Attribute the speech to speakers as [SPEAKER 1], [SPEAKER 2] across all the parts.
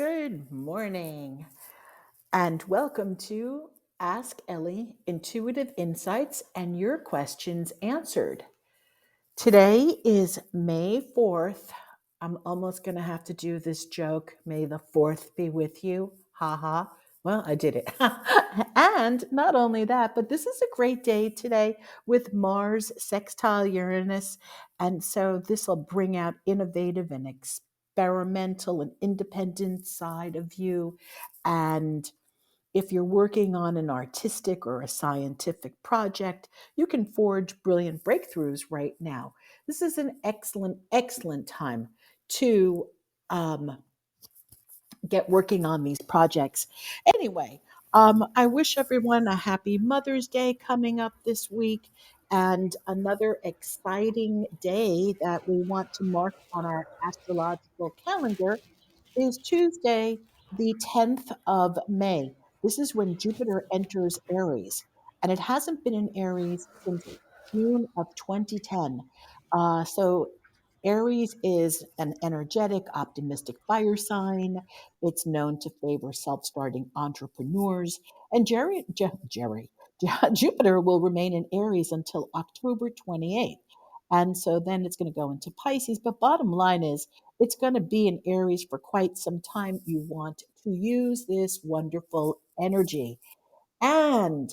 [SPEAKER 1] Good morning, and welcome to Ask Elly Intuitive Insights and Your Questions Answered. Today is May 4th. I'm almost going to have to do this joke. May the 4th be with you. Ha ha. Well, I did it. And not only that, but this is a great day today with Mars sextile Uranus. And so this will bring out innovative and experimental and independent side of you. And if you're working on an artistic or a scientific project, you can forge brilliant breakthroughs right now. This is an excellent time to get working on these projects. Anyway, I wish everyone a happy Mother's Day coming up this week and another exciting day that we want to mark on our astrological calendar is Tuesday, the 10th of May. This is when Jupiter enters Aries, and it hasn't been in Aries since June of 2010. So, Aries is an energetic, optimistic fire sign. It's known to favor self starting entrepreneurs. And Jupiter will remain in Aries until October 28th. And so then it's going to go into Pisces. But bottom line is, it's going to be in Aries for quite some time. You want to use this wonderful energy. And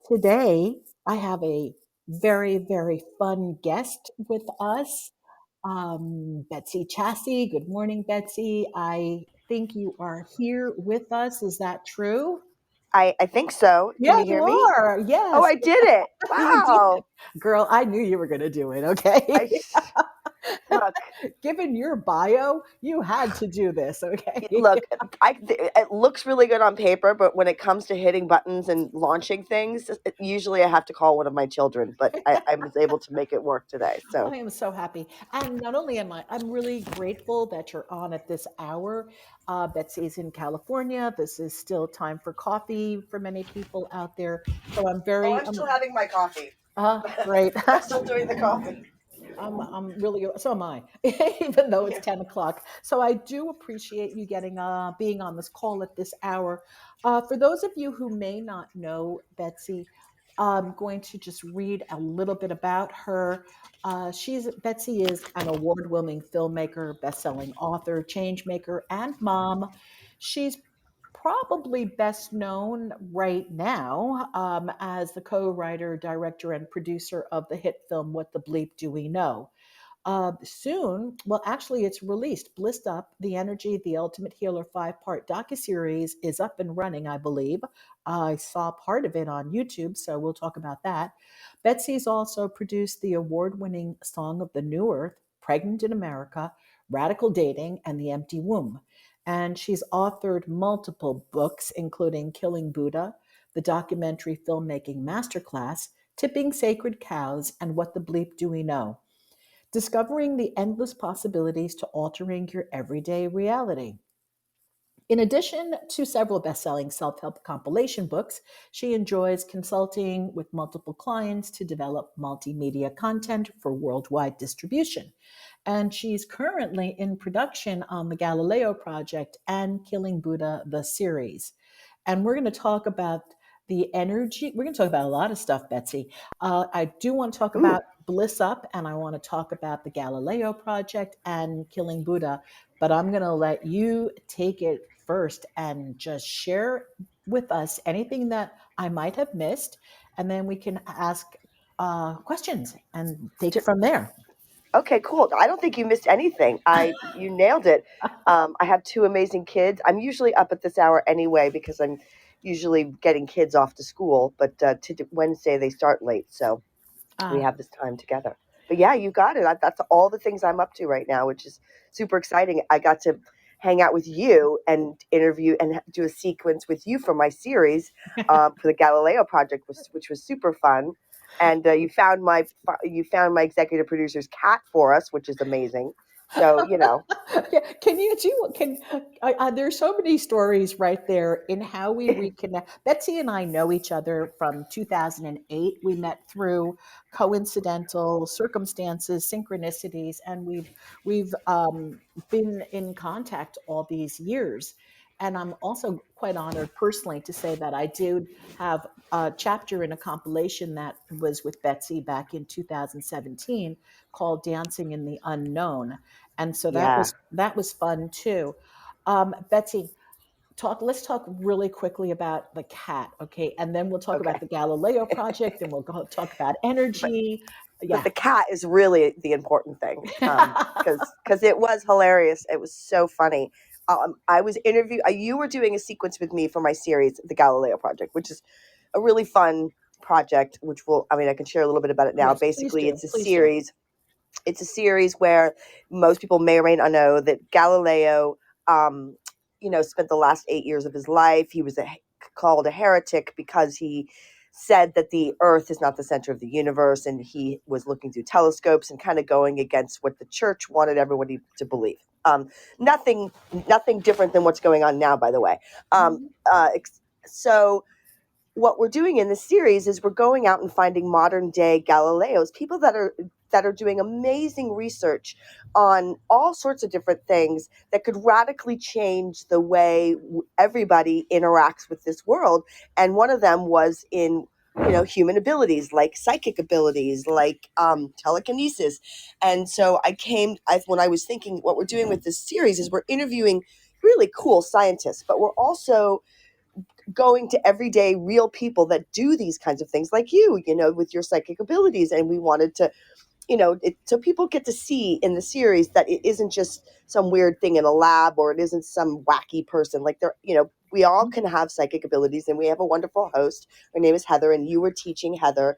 [SPEAKER 1] today I have a very fun guest with us, Betsy Chasse. Good morning, Betsy. I think you are here with us. Is that true?
[SPEAKER 2] I think so. Can
[SPEAKER 1] Yeah,
[SPEAKER 2] you
[SPEAKER 1] you
[SPEAKER 2] hear me?
[SPEAKER 1] are.
[SPEAKER 2] Oh,
[SPEAKER 1] Yes,
[SPEAKER 2] I did it.
[SPEAKER 1] you did.
[SPEAKER 2] Wow.
[SPEAKER 1] Girl, I knew you were going to do it. Okay.
[SPEAKER 2] I look,
[SPEAKER 1] Given your bio, you had to do this. Okay.
[SPEAKER 2] look, it looks really good on paper, but when it comes to hitting buttons and launching things, usually I have to call one of my children, but I was able to make it work today. So,
[SPEAKER 1] I am so happy. And not only I'm really grateful that you're on at this hour. Betsy's in California. This is still time for coffee for many people out there. So I'm
[SPEAKER 2] oh,
[SPEAKER 1] very,
[SPEAKER 2] I'm still having my coffee.
[SPEAKER 1] great.
[SPEAKER 2] I'm still doing the coffee.
[SPEAKER 1] I'm really, so am I, even though it's
[SPEAKER 2] Yeah.
[SPEAKER 1] 10 o'clock. So I do appreciate you being on this call at this hour. For those of you who may not know Betsy, I'm going to just read a little bit about her. Betsy is an award-winning filmmaker, best-selling author, change maker, and mom. She's probably best known right now as the co-writer, director, and producer of the hit film "What the Bleep Do We Know." Soon, well, actually, it's released. Bliss Up, The Energy, The Ultimate Healer 5-part docu-series is up and running, I believe. I saw part of it on YouTube, so we'll talk about that. Betsy's also produced the award-winning Song of the New Earth, Pregnant in America, Radical Dating, and The Empty Womb. And she's authored multiple books, including Killing Buddha, the documentary filmmaking masterclass, Tipping Sacred Cows, and What the Bleep Do We Know? Discovering the endless possibilities to altering your everyday reality. In addition to several best selling self help compilation books, she enjoys consulting with multiple clients to develop multimedia content for worldwide distribution. And she's currently in production on the Galileo Project and Killing Buddha, the series. And we're going to talk about the energy. We're going to talk about a lot of stuff, Betsy. I do want to talk
[SPEAKER 2] Ooh,
[SPEAKER 1] about Bliss Up, and I want to talk about the Galileo Project and Killing Buddha, but I'm going to let you take it first and just share with us anything that I might have missed, and then we can ask questions and take it from there.
[SPEAKER 2] okay, cool. I don't think you missed anything. You nailed it. I have two amazing kids. I'm usually up at this hour anyway because I'm usually getting kids off to school, but Wednesday they start late, so we
[SPEAKER 1] Ah,
[SPEAKER 2] have this time together. But yeah, you got it. That's all the things I'm up to right now, which is super exciting. I got to hang out with you and interview and do a sequence with you for my series for the Galileo Project, which was super fun. And you found my executive producer's cat for us, which is amazing. So, you know,
[SPEAKER 1] Yeah, can you do can there's so many stories right there in how we reconnect. Betsy and I know each other from 2008. We met through coincidental circumstances, synchronicities, and we've been in contact all these years. And I'm also quite honored personally to say that I did have a chapter in a compilation that was with Betsy back in 2017 called Dancing in the Unknown, and so
[SPEAKER 2] yeah.
[SPEAKER 1] that was fun too. Betsy, let's talk really quickly about the cat, okay? And then we'll talk about
[SPEAKER 2] Okay.
[SPEAKER 1] the Galileo Project, and we'll talk about
[SPEAKER 2] But
[SPEAKER 1] energy.
[SPEAKER 2] but
[SPEAKER 1] Yeah.
[SPEAKER 2] the cat is really the important thing, because it was hilarious. It was so funny. I was interview. You were doing a sequence with me for my series, the Galileo Project, which is a really fun project. Which will, I mean, I can share a little bit about it now.
[SPEAKER 1] Yes, please
[SPEAKER 2] Basically,
[SPEAKER 1] do, please do.
[SPEAKER 2] it's a series where most people may or may not know that Galileo, um, spent the last 8 years of his life. He was called a heretic because he said that the Earth is not the center of the universe, and he was looking through telescopes and kind of going against what the church wanted everybody to believe. Nothing, nothing different than what's going on now, by the way. Um,
[SPEAKER 1] Mhm.
[SPEAKER 2] so what we're doing in this series is we're going out and finding modern day Galileos, people that are doing amazing research on all sorts of different things that could radically change the way everybody interacts with this world. And one of them was in human abilities like psychic abilities, like telekinesis. And so when I was thinking what we're doing with this series is we're interviewing really cool scientists, but we're also going to everyday real people that do these kinds of things like with your psychic abilities. And we wanted to, so people get to see in the series that it isn't just some weird thing in a lab, or it isn't some wacky person. Like we all can have psychic abilities, and we have a wonderful host. Her name is Heather, and you were teaching Heather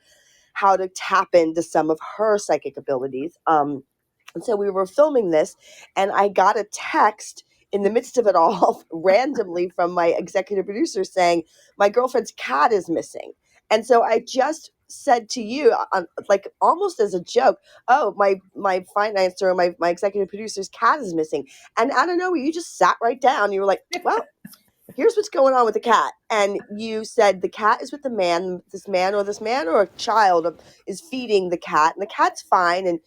[SPEAKER 2] how to tap into some of her psychic abilities. And so we were filming this, and I got a text in the midst of it all randomly from my executive producer saying, my girlfriend's cat is missing. And so I just said to you, like almost as a joke, oh, my finance or my executive producer's cat is missing. And I don't know, you just sat right down. You were like, well, here's what's going on with the cat. And you said the cat is with the man, this man or a child is feeding the cat, and the cat's fine. And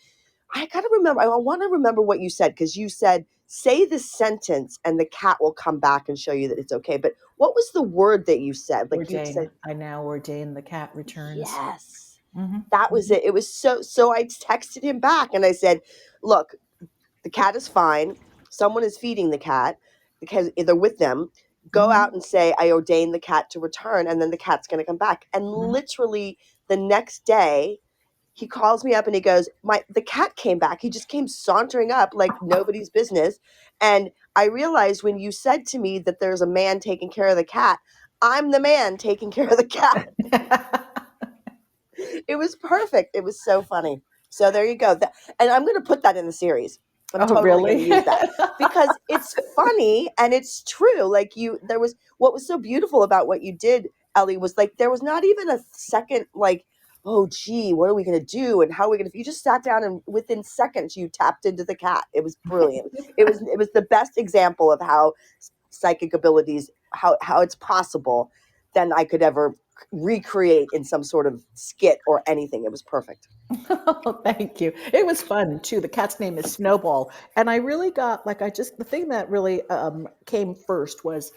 [SPEAKER 2] I got to remember, I want to remember what you said, because you said, say this sentence and the cat will come back and show you that it's okay. But what was the word that you said? Like you
[SPEAKER 1] Ordain.
[SPEAKER 2] said,
[SPEAKER 1] I now ordain the cat returns.
[SPEAKER 2] yes,
[SPEAKER 1] Hmm.
[SPEAKER 2] that was
[SPEAKER 1] Hmm.
[SPEAKER 2] it. It was so I texted him back and I said, look, the cat is fine. Someone is feeding the cat because they're with them. Go out
[SPEAKER 1] Hmm.
[SPEAKER 2] and say, I ordain the cat to return, and then the cat's going to come back. And
[SPEAKER 1] Hmm.
[SPEAKER 2] literally the next day, he calls me up and he goes, the cat came back. He just came sauntering up like nobody's business. And I realized when you said to me that there's a man taking care of the cat, I'm the man taking care of the cat. It was perfect. It was so funny. So there you go. And I'm going to put that in the series. I'm
[SPEAKER 1] Oh,
[SPEAKER 2] totally going to
[SPEAKER 1] really?
[SPEAKER 2] use that because it's funny and it's true. Like there was, what was so beautiful about what you did, Elly, was like there was not even a second like, oh gee, what are we going to do and how are we going to? You just sat down and within seconds you tapped into the cat. It was brilliant. It was the best example of how psychic abilities, how it's possible than I could ever recreate in some sort of skit or anything. It was perfect.
[SPEAKER 1] Oh, thank you. It was fun too. The cat's name is Snowball. And I really got like the thing that really came first was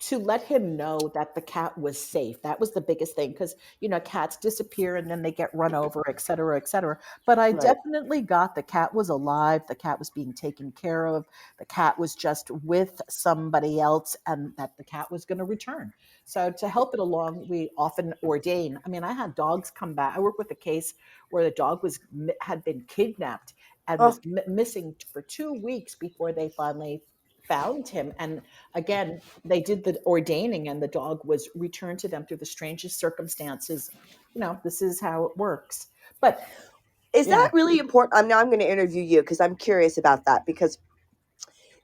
[SPEAKER 1] to let him know that the cat was safe. That was the biggest thing because, cats disappear and then they get run over, et cetera, et cetera. But I
[SPEAKER 2] Right.
[SPEAKER 1] definitely got the cat was alive. The cat was being taken care of. The cat was just with somebody else and that the cat was going to return. So to help it along, we often ordain. I mean, I had dogs come back. I worked with a case where the dog had been kidnapped and was
[SPEAKER 2] Oh,
[SPEAKER 1] missing for 2 weeks before they finally found him. And again, they did the ordaining and the dog was returned to them through the strangest circumstances. This is how it works. But
[SPEAKER 2] is
[SPEAKER 1] yeah.
[SPEAKER 2] that really important? I'm going to interview you because I'm curious about that, because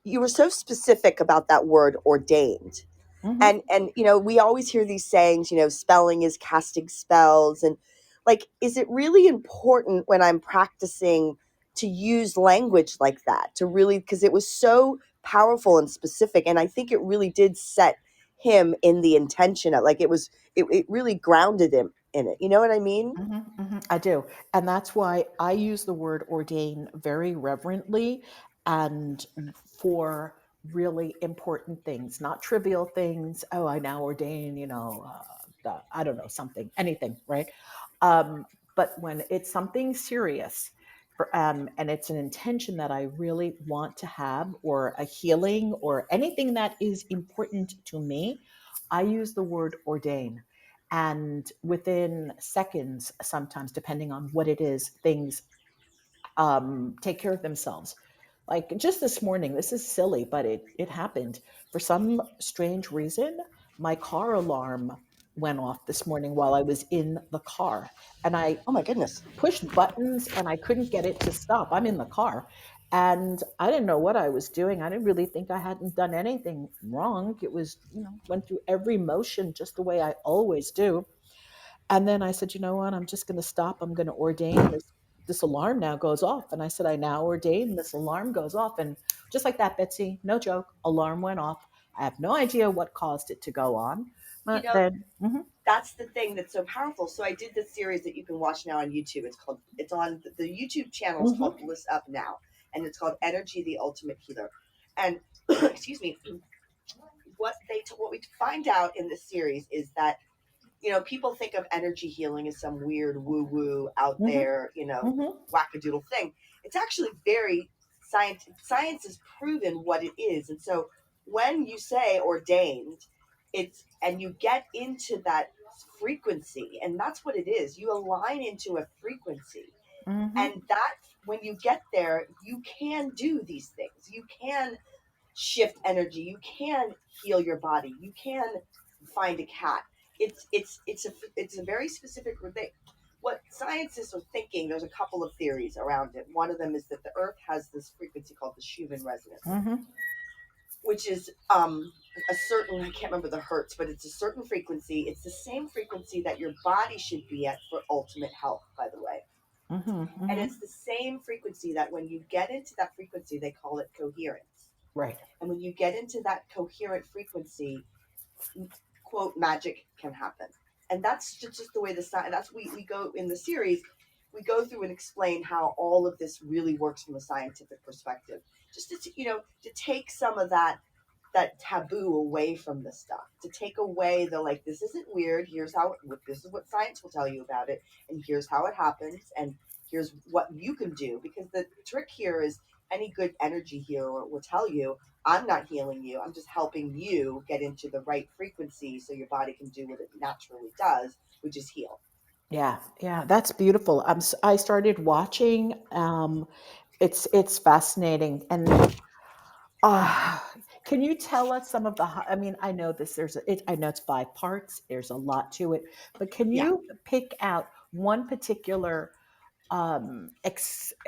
[SPEAKER 2] you were so specific about that word ordained.
[SPEAKER 1] Hmm.
[SPEAKER 2] And we always hear these sayings, spelling is casting spells, and like, is it really important when I'm practicing to use language like that, to really, because it was so powerful and specific. And I think it really did set him in the intention of, like, it really grounded him in it. You know what I mean?
[SPEAKER 1] I do. And that's why I use the word ordain very reverently and for really important things, not trivial things. Oh, I now ordain, I don't know, something, anything, right? But when it's something serious, and it's an intention that I really want to have, or a healing, or anything that is important to me, I use the word ordain. And within seconds, sometimes, depending on what it is, things take care of themselves. Like just this morning, this is silly, but it happened. For some strange reason, my car alarm went off this morning while I was in the car. And I
[SPEAKER 2] Oh my goodness.
[SPEAKER 1] pushed buttons and I couldn't get it to stop. I'm in the car. And I didn't know what I was doing. I didn't really think I hadn't done anything wrong. It was, went through every motion just the way I always do. And then I said, you know what? I'm just going to stop. I'm going to ordain this alarm now goes off. And I said, I now ordain this alarm goes off. And just like that, Betsy, no joke, alarm went off. I have no idea what caused it to go on.
[SPEAKER 2] You
[SPEAKER 1] But
[SPEAKER 2] know,
[SPEAKER 1] then,
[SPEAKER 2] that's the thing that's so powerful. So I did this series that you can watch now on YouTube. It's on the YouTube channel is called
[SPEAKER 1] mhm,
[SPEAKER 2] Bliss Up Now, and it's called Energy the Ultimate Healer. And excuse me, what we find out in this series is that, people think of energy healing as some weird woo woo out
[SPEAKER 1] mhm,
[SPEAKER 2] there,
[SPEAKER 1] mhm,
[SPEAKER 2] wackadoodle thing. It's actually very science has proven what it is. And so when you say ordained, and you get into that frequency, and that's what it is. You align into a frequency.
[SPEAKER 1] mhm,
[SPEAKER 2] And that, when you get there, you can do these things. You can shift energy. You can heal your body. You can find a cat. It's a very specific thing. What scientists are thinking, there's a couple of theories around it. One of them is that the Earth has this frequency called the Schumann resonance,
[SPEAKER 1] mhm,
[SPEAKER 2] which is a certain, I can't remember the hertz, but it's a certain frequency. It's the same frequency that your body should be at for ultimate health, by the way.
[SPEAKER 1] mhm,
[SPEAKER 2] And
[SPEAKER 1] mhm.
[SPEAKER 2] it's the same frequency that when you get into that frequency, they call it coherence.
[SPEAKER 1] Right.
[SPEAKER 2] And when you get into that coherent frequency, quote, magic can happen. And that's just the way we go in the series. We go through and explain how all of this really works from a scientific perspective. Just to take some of that taboo away from the stuff, to take away the, like, this isn't weird, this is what science will tell you about it, and here's how it happens, and here's what you can do. Because the trick here is, any good energy healer will tell you, I'm not healing you, I'm just helping you get into the right frequency so your body can do what it naturally does, which is heal.
[SPEAKER 1] Yeah, yeah, that's beautiful. I started watching. It's fascinating, and uh, can you tell us some of the? I mean, I know this. I know it's 5 parts. There's a lot to it, but can
[SPEAKER 2] Yeah,
[SPEAKER 1] you pick out one particular,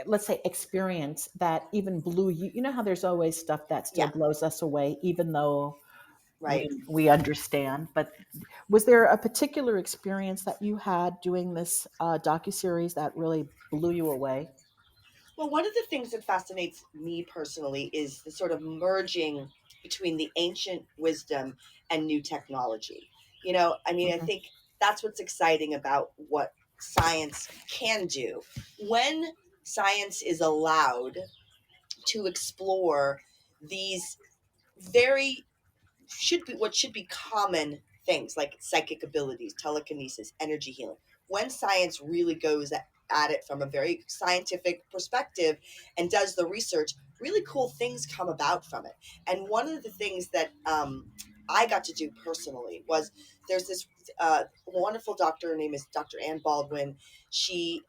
[SPEAKER 1] let's say, experience that even blew you? You know how there's always stuff that still
[SPEAKER 2] yeah,
[SPEAKER 1] blows us away, even though
[SPEAKER 2] right.
[SPEAKER 1] we understand. But was there a particular experience that you had doing this docu-series that really blew you away?
[SPEAKER 2] Well, one of the things that fascinates me personally is the sort of merging between the ancient wisdom and new technology. I mean, I
[SPEAKER 1] Mhm,
[SPEAKER 2] think that's what's exciting about what science can do. When science is allowed to explore these very should be common things like psychic abilities, telekinesis, energy healing. When science really goes at it from a very scientific perspective and does the research, really cool things come about from it. And one of the things that I got to do personally was, there's this wonderful doctor. Her name is Dr. Ann Baldwin. She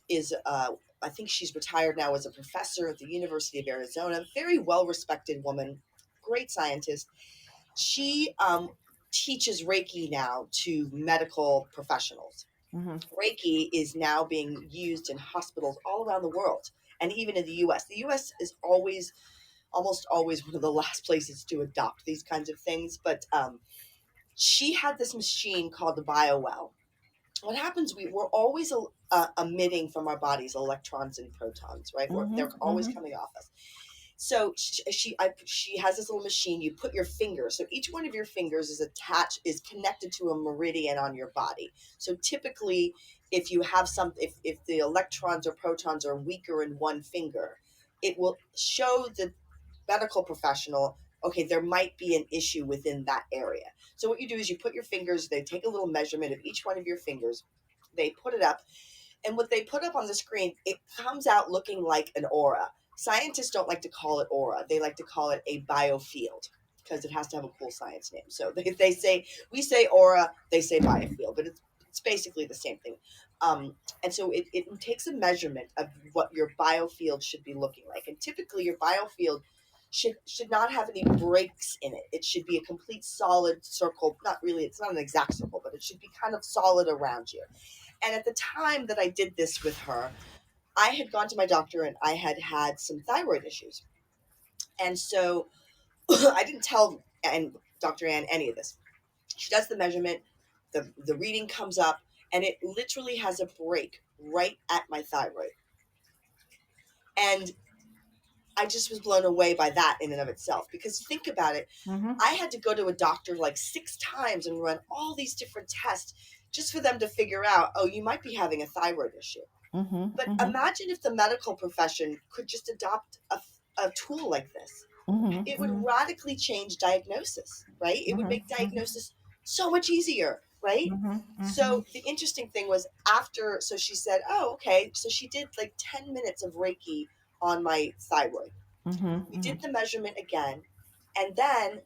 [SPEAKER 2] is I think she's retired now as a professor at the University of Arizona. Very well respected woman, great scientist. She teaches Reiki now to medical professionals.
[SPEAKER 1] mhm,
[SPEAKER 2] Reiki is now being used in hospitals all around the world, and even in the US. The US is almost always one of the last places to adopt these kinds of things. But she had this machine called the biowell, what happens, we're always emitting from our bodies electrons and protons, right? They're always
[SPEAKER 1] Mm-hmm.
[SPEAKER 2] coming off us. So she has this little machine. You put your fingers. So each one of your fingers is connected to a meridian on your body. So typically, if you have if the electrons or protons are weaker in one finger, it will show the medical professional, okay, there might be an issue within that area. So what you do is you put your fingers. They take a little measurement of each one of your fingers. They put it up, and what they put up on the screen, it comes out looking like an aura. Scientists don't like to call it aura. They like to call it a biofield because it has to have a cool science name. So they say, we say aura, they say biofield, but it's basically the same thing. And so it takes a measurement of what your biofield should be looking like. And typically your biofield should not have any breaks in it. It should be a complete solid circle. Not really, it's not an exact circle, but it should be kind of solid around you. And at the time that I did this with her, I had gone to my doctor and I had had some thyroid issues. And so I didn't tell Dr. Ann any of this. She does the measurement, the reading comes up, and it literally has a break right at my thyroid. And I just was blown away by that in and of itself. Because think about it,
[SPEAKER 1] Mm-hmm.
[SPEAKER 2] I had to go to a doctor like 6 times and run all these different tests just for them to figure out, oh, you might be having a thyroid issue.
[SPEAKER 1] Mm-hmm.
[SPEAKER 2] But
[SPEAKER 1] Mm-hmm.
[SPEAKER 2] imagine if the medical profession could just adopt a tool like this. It would
[SPEAKER 1] Mm-hmm.
[SPEAKER 2] radically change diagnosis, right? It would make
[SPEAKER 1] Mm-hmm.
[SPEAKER 2] diagnosis so much easier, right?
[SPEAKER 1] Mm-hmm. Mm-hmm.
[SPEAKER 2] So the interesting thing was after, so she said, oh, okay. So she did like 10 minutes of Reiki on my thyroid. We
[SPEAKER 1] Mm-hmm.
[SPEAKER 2] did the measurement again, and then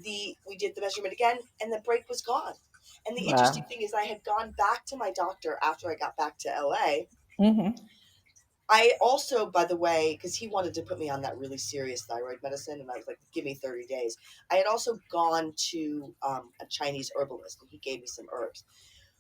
[SPEAKER 2] we did the measurement again, and the break was gone. And the interesting
[SPEAKER 1] Wow.
[SPEAKER 2] thing is I had gone back to my doctor after I got back to LA.
[SPEAKER 1] Mm-hmm.
[SPEAKER 2] I also, by the way, because he wanted to put me on that really serious thyroid medicine, and I was like, give me 30 days. I had also gone to a Chinese herbalist, and he gave me some herbs.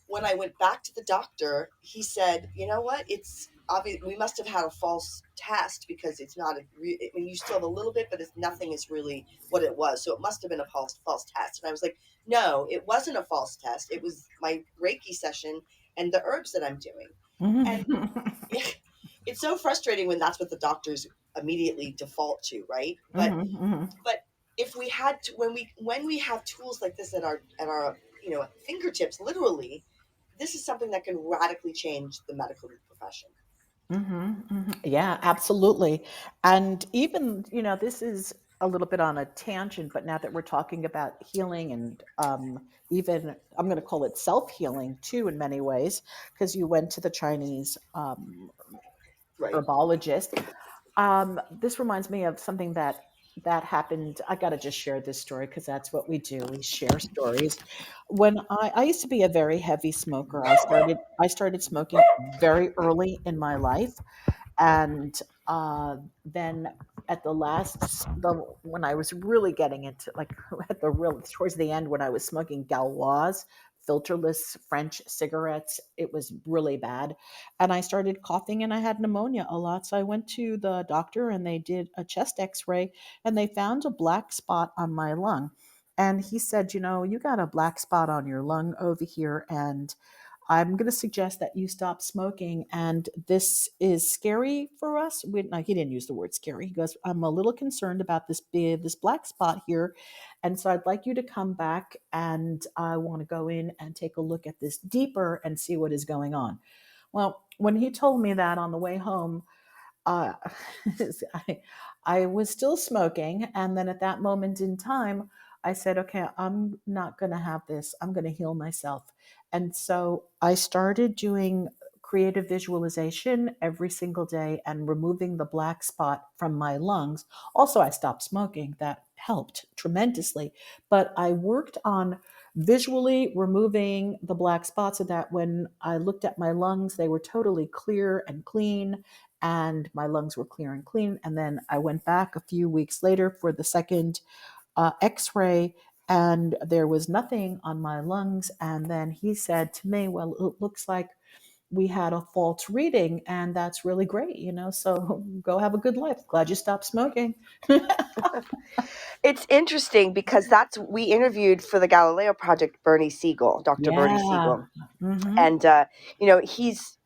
[SPEAKER 2] When I went back to the doctor, he said, you know what? It's obvious we must have had a false test because it's not I mean, you still have a little bit, but nothing is really what it was. So it must have been a false test. And I was like, no, it wasn't a false test. It was my Reiki session and the herbs that I'm doing. And
[SPEAKER 1] Mm-hmm.
[SPEAKER 2] it's so frustrating when that's what the doctors immediately default to, right?
[SPEAKER 1] Mm-hmm.
[SPEAKER 2] But if we had to, when we have tools like this at our fingertips, literally, this is something that can radically change the medical profession.
[SPEAKER 1] Mm-hmm. Yeah, absolutely. And even, this is a little bit on a tangent, but now that we're talking about healing and even, I'm going to call it self healing too, in many ways, because you went to the Chinese
[SPEAKER 2] Right.
[SPEAKER 1] herbologist. This reminds me of something that happened. I got to just share this story because that's what we do. We share stories. When I used to be a very heavy smoker. I started smoking very early in my life, and then at when I was really getting into, like, at the real towards the end, when I was smoking Gauloise filterless French cigarettes, it was really bad, and I started coughing and I had pneumonia a lot. So I went to the doctor and they did a chest X-ray and they found a black spot on my lung. And he said, you got a black spot on your lung over here, and I'm going to suggest that you stop smoking. And this is scary for us. No, he didn't use the word scary. He goes, I'm a little concerned about this black spot here. And so I'd like you to come back and I want to go in and take a look at this deeper and see what is going on. Well, when he told me that on the way home, uh, I, I was still smoking. And then at that moment in time, I said, okay, I'm not going to have this. I'm going to heal myself. And so I started doing creative visualization every single day and removing the black spot from my lungs. Also, I stopped smoking. That helped tremendously. But I worked on visually removing the black spots so that when I looked at my lungs, they were totally clear and clean, and my lungs were clear and clean. And then I went back a few weeks later for the second X-ray, and there was nothing on my lungs. And then he said to me, "Well, it looks like we had a false reading, and that's really great, so go have a good life. Glad you stopped smoking.
[SPEAKER 2] It's interesting because we interviewed for the Galileo Project Bernie Siegel, Dr. Bernie
[SPEAKER 1] Yeah.
[SPEAKER 2] Siegel,
[SPEAKER 1] Mm-hmm.
[SPEAKER 2] and he's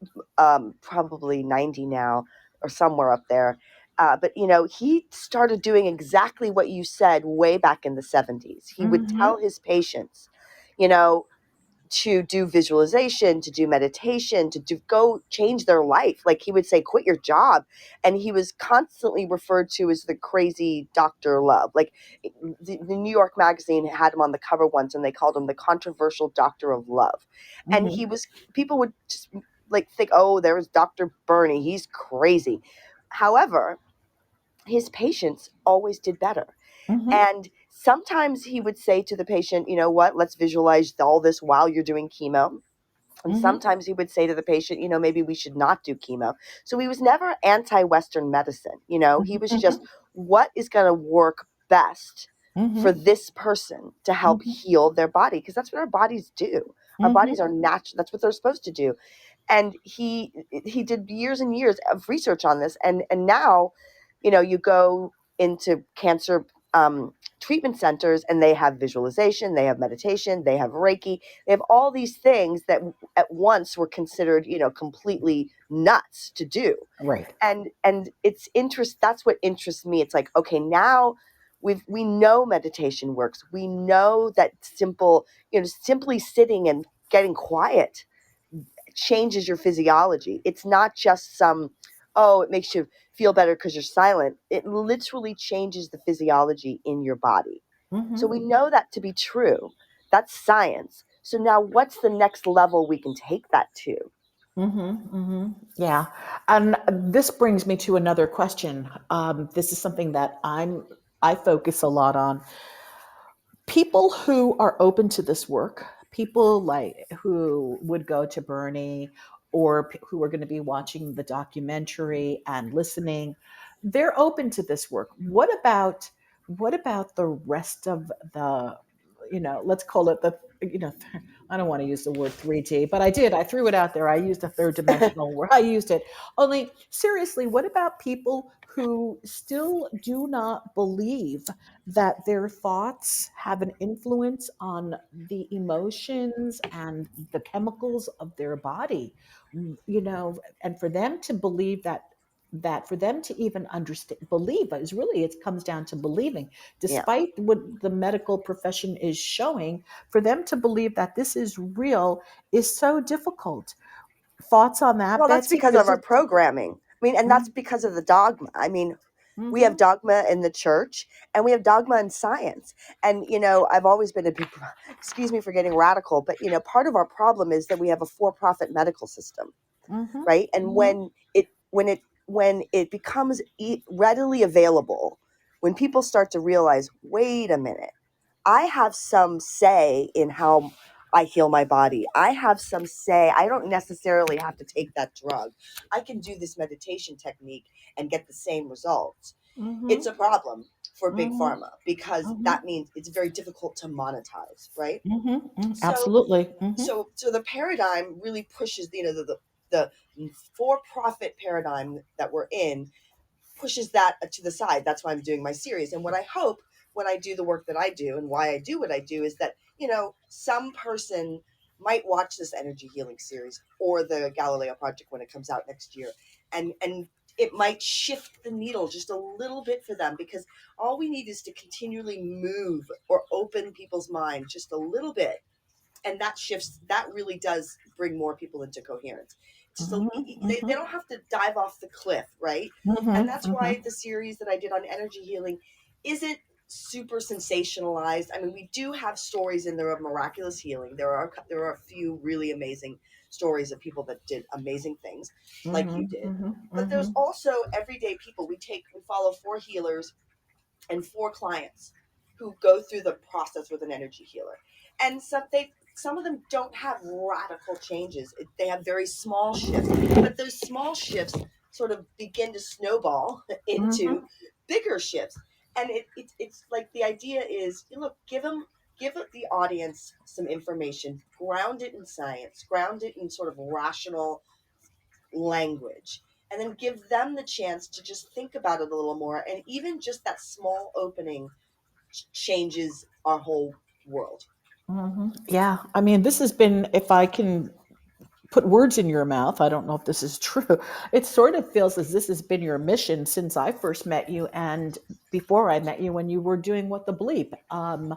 [SPEAKER 2] probably 90 now or somewhere up there. But he started doing exactly what you said way back in the 70s. He would
[SPEAKER 1] Mm-hmm.
[SPEAKER 2] tell his patients, you know, to do visualization, to do meditation, go change their life. Like he would say, quit your job. And he was constantly referred to as the crazy Dr. Love. Like the New York Magazine had him on the cover once and they called him the controversial Doctor of Love. And
[SPEAKER 1] Mm-hmm.
[SPEAKER 2] people would just like think, oh, there's Dr. Bernie. He's crazy. However, his patients always did better.
[SPEAKER 1] Mm-hmm.
[SPEAKER 2] And sometimes he would say to the patient, you know what, let's visualize all this while you're doing chemo. And
[SPEAKER 1] Mm-hmm.
[SPEAKER 2] sometimes he would say to the patient, maybe we should not do chemo. So he was never anti Western medicine. He was just
[SPEAKER 1] Mm-hmm.
[SPEAKER 2] what is going to work best for
[SPEAKER 1] Mm-hmm.
[SPEAKER 2] this person to help
[SPEAKER 1] Mm-hmm.
[SPEAKER 2] heal their body. Because that's what our bodies do. Our bodies
[SPEAKER 1] Mm-hmm.
[SPEAKER 2] are natural. That's what they're supposed to do. And he did years and years of research on this. And now, you go into cancer treatment centers and they have visualization, they have meditation, they have Reiki, they have all these things that at once were considered, completely nuts to do.
[SPEAKER 1] Right.
[SPEAKER 2] And that's what interests me. It's like, okay, now we know meditation works. We know that simply sitting and getting quiet changes your physiology. It's not just oh, it makes you feel better because you're silent. It literally changes the physiology in your body. So
[SPEAKER 1] Mm-hmm.
[SPEAKER 2] we know that to be true. That's science. So now what's the next level we can take that to?
[SPEAKER 1] Mm-hmm. Mm-hmm. Yeah. And this brings me to another question. This is something that I focus a lot on. People who are open to this work, people like who would go to Bernie or who are going to be watching the documentary and listening, they're open to this work. What about the rest of the, let's call it the, I don't want to use the word 3D, but I did. I threw it out there. I used a third dimensional word. I used it. Only seriously, what about people who still do not believe that their thoughts have an influence on the emotions and the chemicals of their body, and for them to believe that for them to even understand believe is really, it comes down to believing,
[SPEAKER 2] Yeah.
[SPEAKER 1] despite what the medical profession is showing, for them to believe that this is real is so difficult. Thoughts on that,
[SPEAKER 2] Well, that's
[SPEAKER 1] Betsy?
[SPEAKER 2] because of
[SPEAKER 1] Because
[SPEAKER 2] our
[SPEAKER 1] it's
[SPEAKER 2] programming. I mean, and that's because of the dogma. I mean, we have
[SPEAKER 1] mm-hmm,
[SPEAKER 2] dogma in the church and we have dogma in science. And, I've always been a big, excuse me for getting radical, but, part of our problem is that we have a for profit medical system,
[SPEAKER 1] mm-hmm,
[SPEAKER 2] right? And
[SPEAKER 1] mm-hmm,
[SPEAKER 2] when it becomes readily available, when people start to realize, wait a minute, I have some say in how I heal my body. I have some say. I don't necessarily have to take that drug. I can do this meditation technique and get the same results. It's a
[SPEAKER 1] mm-hmm,
[SPEAKER 2] problem for big
[SPEAKER 1] mm-hmm,
[SPEAKER 2] pharma because
[SPEAKER 1] mm-hmm.
[SPEAKER 2] that means it's very difficult to monetize, right?
[SPEAKER 1] Mm-hmm.
[SPEAKER 2] So
[SPEAKER 1] Absolutely. Mm-hmm.
[SPEAKER 2] so the paradigm really pushes the for-profit paradigm that we're in pushes that to the side. That's why I'm doing my series. And what I hope when I do the work that I do and why I do what I do is that, some person might watch this energy healing series or the Galileo Project when it comes out next year. And it might shift the needle just a little bit for them because all we need is to continually move or open people's minds just a little bit, and that really does bring more people into coherence. Just they
[SPEAKER 1] Mm-hmm.
[SPEAKER 2] don't have to dive off the cliff, right? And
[SPEAKER 1] Mm-hmm.
[SPEAKER 2] that's
[SPEAKER 1] Mm-hmm.
[SPEAKER 2] why the series that I did on energy healing isn't super sensationalized. I mean, we do have stories in there of miraculous healing. There are a few really amazing stories of people that did amazing things like you
[SPEAKER 1] Mm-hmm.
[SPEAKER 2] did,
[SPEAKER 1] Mm-hmm.
[SPEAKER 2] but there's
[SPEAKER 1] Mm-hmm.
[SPEAKER 2] also everyday people. We follow 4 healers and 4 clients who go through the process with an energy healer. And some of them don't have radical changes. They have very small shifts, but those small shifts sort of begin to snowball into
[SPEAKER 1] Mm-hmm.
[SPEAKER 2] bigger shifts. And it's like the idea is, look, give the audience some information, ground it in science, ground it in sort of rational language, and then give them the chance to just think about it a little more. And even just that small opening changes our whole world.
[SPEAKER 1] Yeah. I mean, this has been, if I can put words in your mouth, I don't know if this is true. It sort of feels as this has been your mission since I first met you and before I met you when you were doing what the bleep.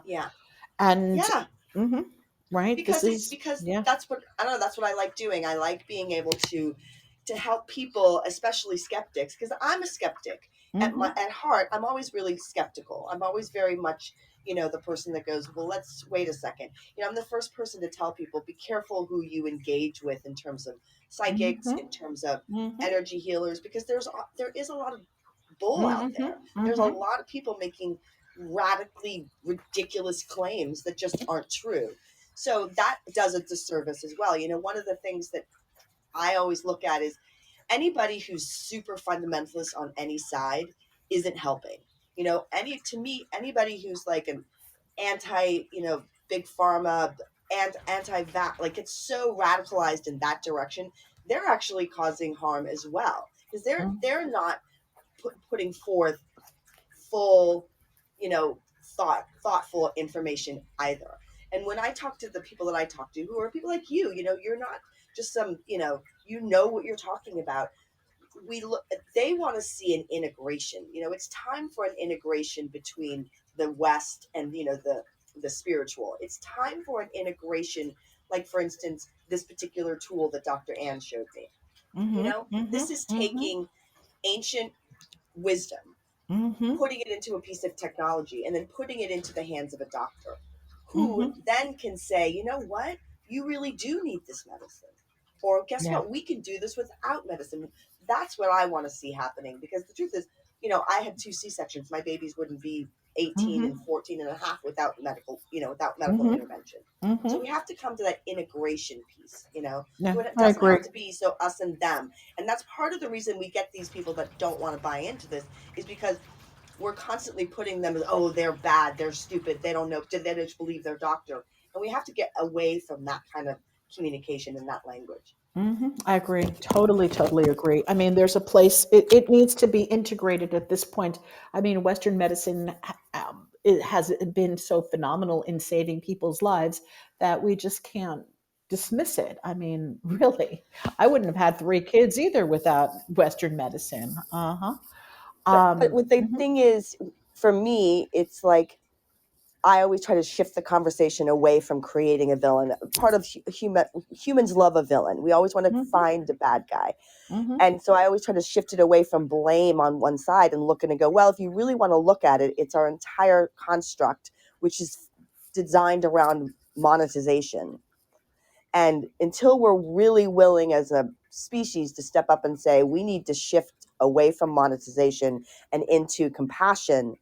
[SPEAKER 2] Yeah.
[SPEAKER 1] And
[SPEAKER 2] Yeah.
[SPEAKER 1] mhm, right, this is,
[SPEAKER 2] Because
[SPEAKER 1] yeah.
[SPEAKER 2] that's what I don't know, that's what I like doing. I like being able to help people, especially skeptics, because I'm a skeptic
[SPEAKER 1] Hmm.
[SPEAKER 2] at heart. I'm always really skeptical. I'm always very much, the person that goes, well, let's wait a second. I'm the first person to tell people, be careful who you engage with in terms of psychics,
[SPEAKER 1] Hmm.
[SPEAKER 2] in terms of
[SPEAKER 1] Hmm.
[SPEAKER 2] energy healers, because there is a lot of bull out
[SPEAKER 1] Hmm.
[SPEAKER 2] there. There's a
[SPEAKER 1] Hmm.
[SPEAKER 2] lot of people making radically ridiculous claims that just aren't true. So that does a disservice as well. One of the things that I always look at is anybody who's super fundamentalist on any side isn't helping. Anybody who's like an anti, big pharma and anti-vax, like it's so radicalized in that direction, they're actually causing harm as well, because they're not putting forth full, thoughtful information either. And when I talk to the people that I talk to, who are people like you, you're not just some, what you're talking about. We look, they want to see an integration. It's time for an integration between the West and the spiritual. It's time for an integration, like for instance, this particular tool that Dr. Ann showed me.
[SPEAKER 1] Hmm.
[SPEAKER 2] This is
[SPEAKER 1] Hmm.
[SPEAKER 2] taking ancient wisdom,
[SPEAKER 1] Hmm.
[SPEAKER 2] putting it into a piece of technology, and then putting it into the hands of a doctor who
[SPEAKER 1] Hmm.
[SPEAKER 2] then can say, you know what, you really do need this medicine. Or guess
[SPEAKER 1] Yeah.
[SPEAKER 2] what, we can do this without medicine. That's what I want to see happening, because the truth is, I had 2 C-sections. My babies wouldn't be 18 and
[SPEAKER 1] Hmm.
[SPEAKER 2] 14 and a half without medical
[SPEAKER 1] Hmm.
[SPEAKER 2] intervention. So
[SPEAKER 1] Hmm.
[SPEAKER 2] we have to come to that integration piece.
[SPEAKER 1] Yeah,
[SPEAKER 2] So it
[SPEAKER 1] I
[SPEAKER 2] doesn't
[SPEAKER 1] agree.
[SPEAKER 2] have to be so us and them. And that's part of the reason we get these people that don't want to buy into this, is because we're constantly putting them as, oh, they're bad, they're stupid, they don't know, they just believe their doctor. And we have to get away from that kind of communication and that language.
[SPEAKER 1] I agree. Totally, totally agree. I mean, there's a place, it needs to be integrated at this point. I mean, Western medicine, it has been so phenomenal in saving people's lives that we just can't dismiss it. I mean, really, I wouldn't have had 3 kids either without Western medicine. Uh huh.
[SPEAKER 2] But what the
[SPEAKER 1] Mhm,
[SPEAKER 2] thing is, for me, it's like I always try to shift the conversation away from creating a villain. Part of humans love a villain. We always want to
[SPEAKER 1] mhm,
[SPEAKER 2] find a bad guy.
[SPEAKER 1] mhm,
[SPEAKER 2] And so I always try to shift it away from blame on one side and look and go, well, if you really want to look at it, it's our entire construct, which is designed around monetization. And until we're really willing as a species to step up and say, we need to shift away from monetization and into compassion,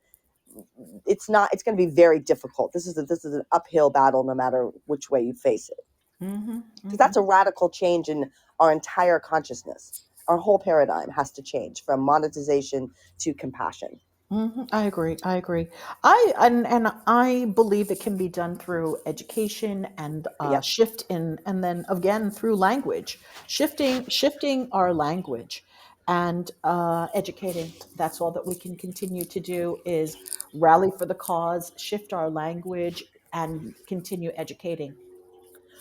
[SPEAKER 2] it's going to be very difficult. This is an uphill battle no matter which way you face it,
[SPEAKER 1] mhm,
[SPEAKER 2] because that's
[SPEAKER 1] mhm.
[SPEAKER 2] a radical change in our entire consciousness. Our whole paradigm has to change from monetization to compassion.
[SPEAKER 1] I agree. I agree. And I believe it can be done through education and
[SPEAKER 2] Yep.
[SPEAKER 1] shift in, and then again through language, shifting our language, and educating. That's all that we can continue to do is rally for the cause, shift our language, and continue educating.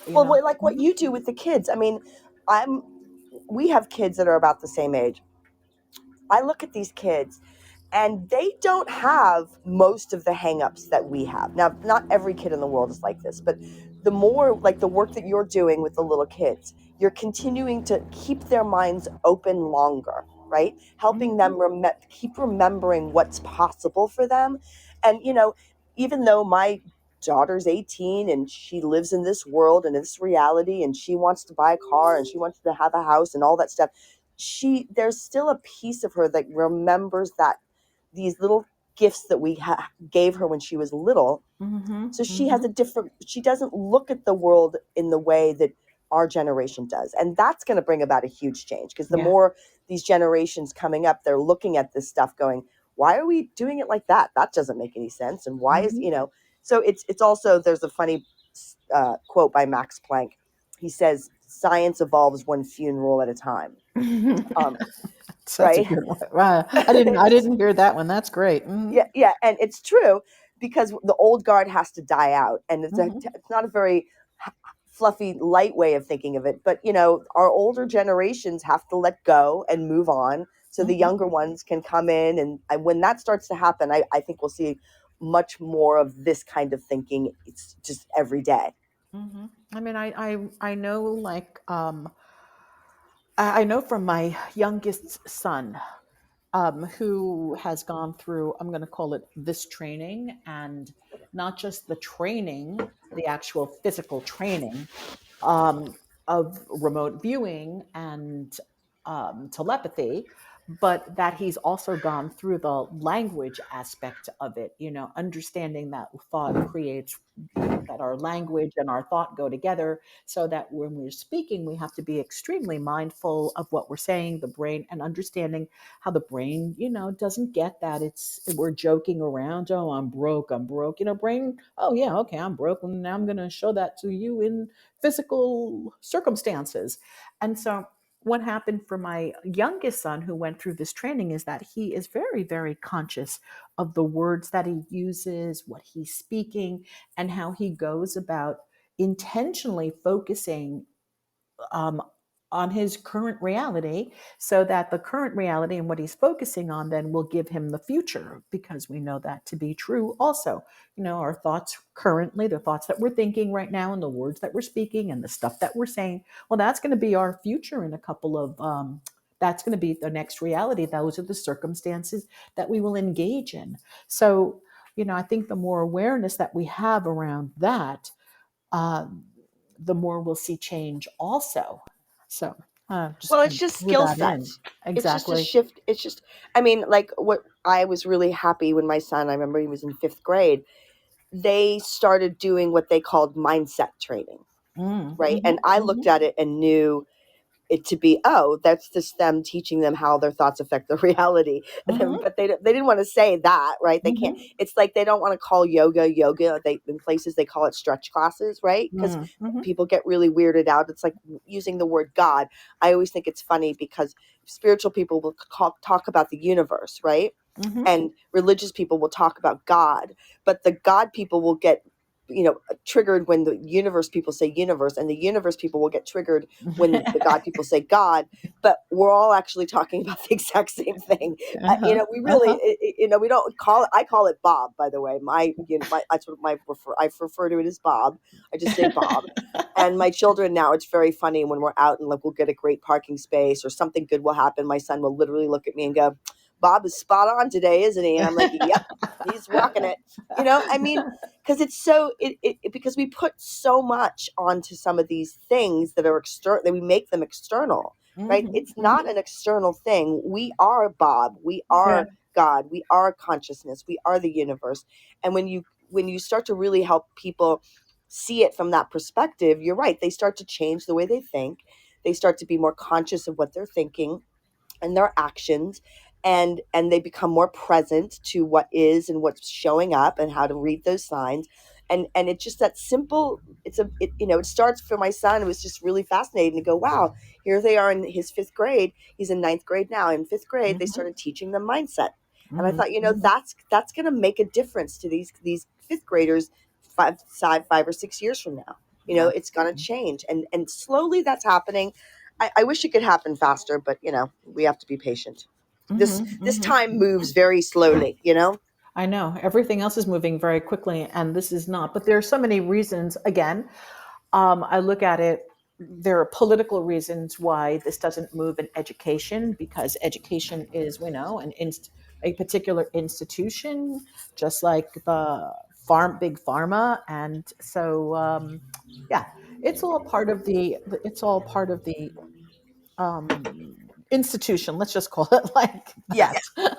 [SPEAKER 1] You
[SPEAKER 2] Well,
[SPEAKER 1] know.
[SPEAKER 2] like what you do with the kids. I mean, I'm we have kids that are about the same age. I look at these kids and they don't have most of the hangups that we have. Now, not every kid in the world is like this, but the more like the work that you're doing with the little kids, you're continuing to keep their minds open longer, right? Helping
[SPEAKER 1] Mhm.
[SPEAKER 2] them keep remembering what's possible for them. And, even though my daughter's 18 and she lives in this world and this reality and she wants to buy a car and she wants to have a house and all that stuff, there's still a piece of her that remembers that these little gifts that we gave her when she was little.
[SPEAKER 1] Mhm.
[SPEAKER 2] So she has
[SPEAKER 1] Mhm.
[SPEAKER 2] a different, she doesn't look at the world in the way that our generation does. And that's going to bring about a huge change, because the
[SPEAKER 1] Yeah.
[SPEAKER 2] more these generations coming up, they're looking at this stuff going, why are we doing it like that? That doesn't make any sense. And why is,
[SPEAKER 1] Mhm.
[SPEAKER 2] so it's also, there's a funny quote by Max Planck. He says, science evolves one funeral at a time. Um,
[SPEAKER 1] That's a
[SPEAKER 2] right?
[SPEAKER 1] good one. Wow. I didn't hear that one. That's great.
[SPEAKER 2] Yeah, yeah, and it's true because the old guard has to die out, and
[SPEAKER 1] Hmm.
[SPEAKER 2] it's not a very fluffy, light way of thinking of it. But our older generations have to let go and move on, so the
[SPEAKER 1] Hmm.
[SPEAKER 2] younger ones can come in, and when that starts to happen, I think we'll see much more of this kind of thinking. It's just every day.
[SPEAKER 1] Hmm. I mean, I know, like, I know from my youngest son, who has gone through, I'm going to call it this training, and not just the training, the actual physical training, um, of remote viewing and telepathy, but that he's also gone through the language aspect of it, understanding that thought creates, that our language and our thought go together, so that when we're speaking, we have to be extremely mindful of what we're saying, the brain, and understanding how the brain, doesn't get that we're joking around. Oh, I'm broke. Brain. Oh yeah, okay, I'm broke, and now I'm going to show that to you in physical circumstances. And so, what happened for my youngest son who went through this training is that he is very, very conscious of the words that he uses, what he's speaking, and how he goes about intentionally focusing, um, on his current reality, so that the current reality and what he's focusing on then will give him the future, because we know that to be true also. Our thoughts currently, the thoughts that we're thinking right now, and the words that we're speaking, and the stuff that we're saying, well, that's going to be our future in a couple of, that's going to be the next reality. Those are the circumstances that we will engage in. So, I think the more awareness that we have around that, um, the more we'll see change also. So, just
[SPEAKER 2] Well,
[SPEAKER 1] kind
[SPEAKER 2] it's
[SPEAKER 1] of
[SPEAKER 2] just
[SPEAKER 1] threw
[SPEAKER 2] skill
[SPEAKER 1] that in.
[SPEAKER 2] sets. It's just a
[SPEAKER 1] Exactly.
[SPEAKER 2] shift. It's just, I mean, like what I was really happy when my son, I remember he was in fifth grade, they started doing what they called mindset training,
[SPEAKER 1] Mm,
[SPEAKER 2] right? And
[SPEAKER 1] hmm.
[SPEAKER 2] I looked
[SPEAKER 1] Hmm.
[SPEAKER 2] at it and knew it to be, oh, that's just them teaching them how their thoughts affect their reality.
[SPEAKER 1] Hmm.
[SPEAKER 2] But they didn't want to say that, right? They can't.
[SPEAKER 1] Hmm.
[SPEAKER 2] It's like they don't want to call yoga. They, in places they call it stretch classes, right? Because
[SPEAKER 1] Mm, hmm.
[SPEAKER 2] people get really weirded out. It's like using the word God. I always think it's funny because spiritual people will talk about the universe, right?
[SPEAKER 1] Hmm.
[SPEAKER 2] And religious people will talk about God, but the God people will get triggered when the universe people say universe, and the universe people will get triggered when the God people say God. But we're all actually talking about the exact same thing.
[SPEAKER 1] Uh-huh.
[SPEAKER 2] We really,
[SPEAKER 1] Uh-huh.
[SPEAKER 2] we don't call it. I call it Bob, by the way. That's what I refer to it as Bob. I just say Bob. And my children now, it's very funny when we're out and like we'll get a great parking space or something good will happen. My son will literally look at me and go, "Bob is spot on today, isn't he?" And I'm like, "Yep, he's rocking it." I mean, because it's so because we put so much onto some of these things that are external, that we make them external, right?
[SPEAKER 1] Hmm.
[SPEAKER 2] It's
[SPEAKER 1] Hmm.
[SPEAKER 2] not an external thing. We are Bob, we
[SPEAKER 1] Yeah.
[SPEAKER 2] are God, we are consciousness, we are the universe. And when you start to really help people see it from that perspective, you're right, they start to change the way they think, they start to be more conscious of what they're thinking and their actions, and they become more present to what is and what's showing up and how to read those signs. And it's just that simple. It starts for my son. It was just really fascinating to go, wow, here they are in his fifth grade. He's in ninth grade now. In fifth grade they
[SPEAKER 1] Hmm.
[SPEAKER 2] started teaching them mindset. And I
[SPEAKER 1] Hmm.
[SPEAKER 2] thought,
[SPEAKER 1] Hmm.
[SPEAKER 2] that's going to make a difference to these fifth graders 5 or 6 years from now. It's going to
[SPEAKER 1] Absolutely.
[SPEAKER 2] change, and slowly that's happening. I wish it could happen faster, but we have to be patient. This
[SPEAKER 1] Hmm.
[SPEAKER 2] this
[SPEAKER 1] Hmm.
[SPEAKER 2] time moves very slowly.
[SPEAKER 1] I know everything else is moving very quickly, and this is not. But there are so many reasons. Again, I look at it. There are political reasons why this doesn't move in education, because education is, we know, a particular institution, just like the big pharma, and so, yeah, it's all part of the institution. Let's just call it like
[SPEAKER 2] Yes.
[SPEAKER 1] that,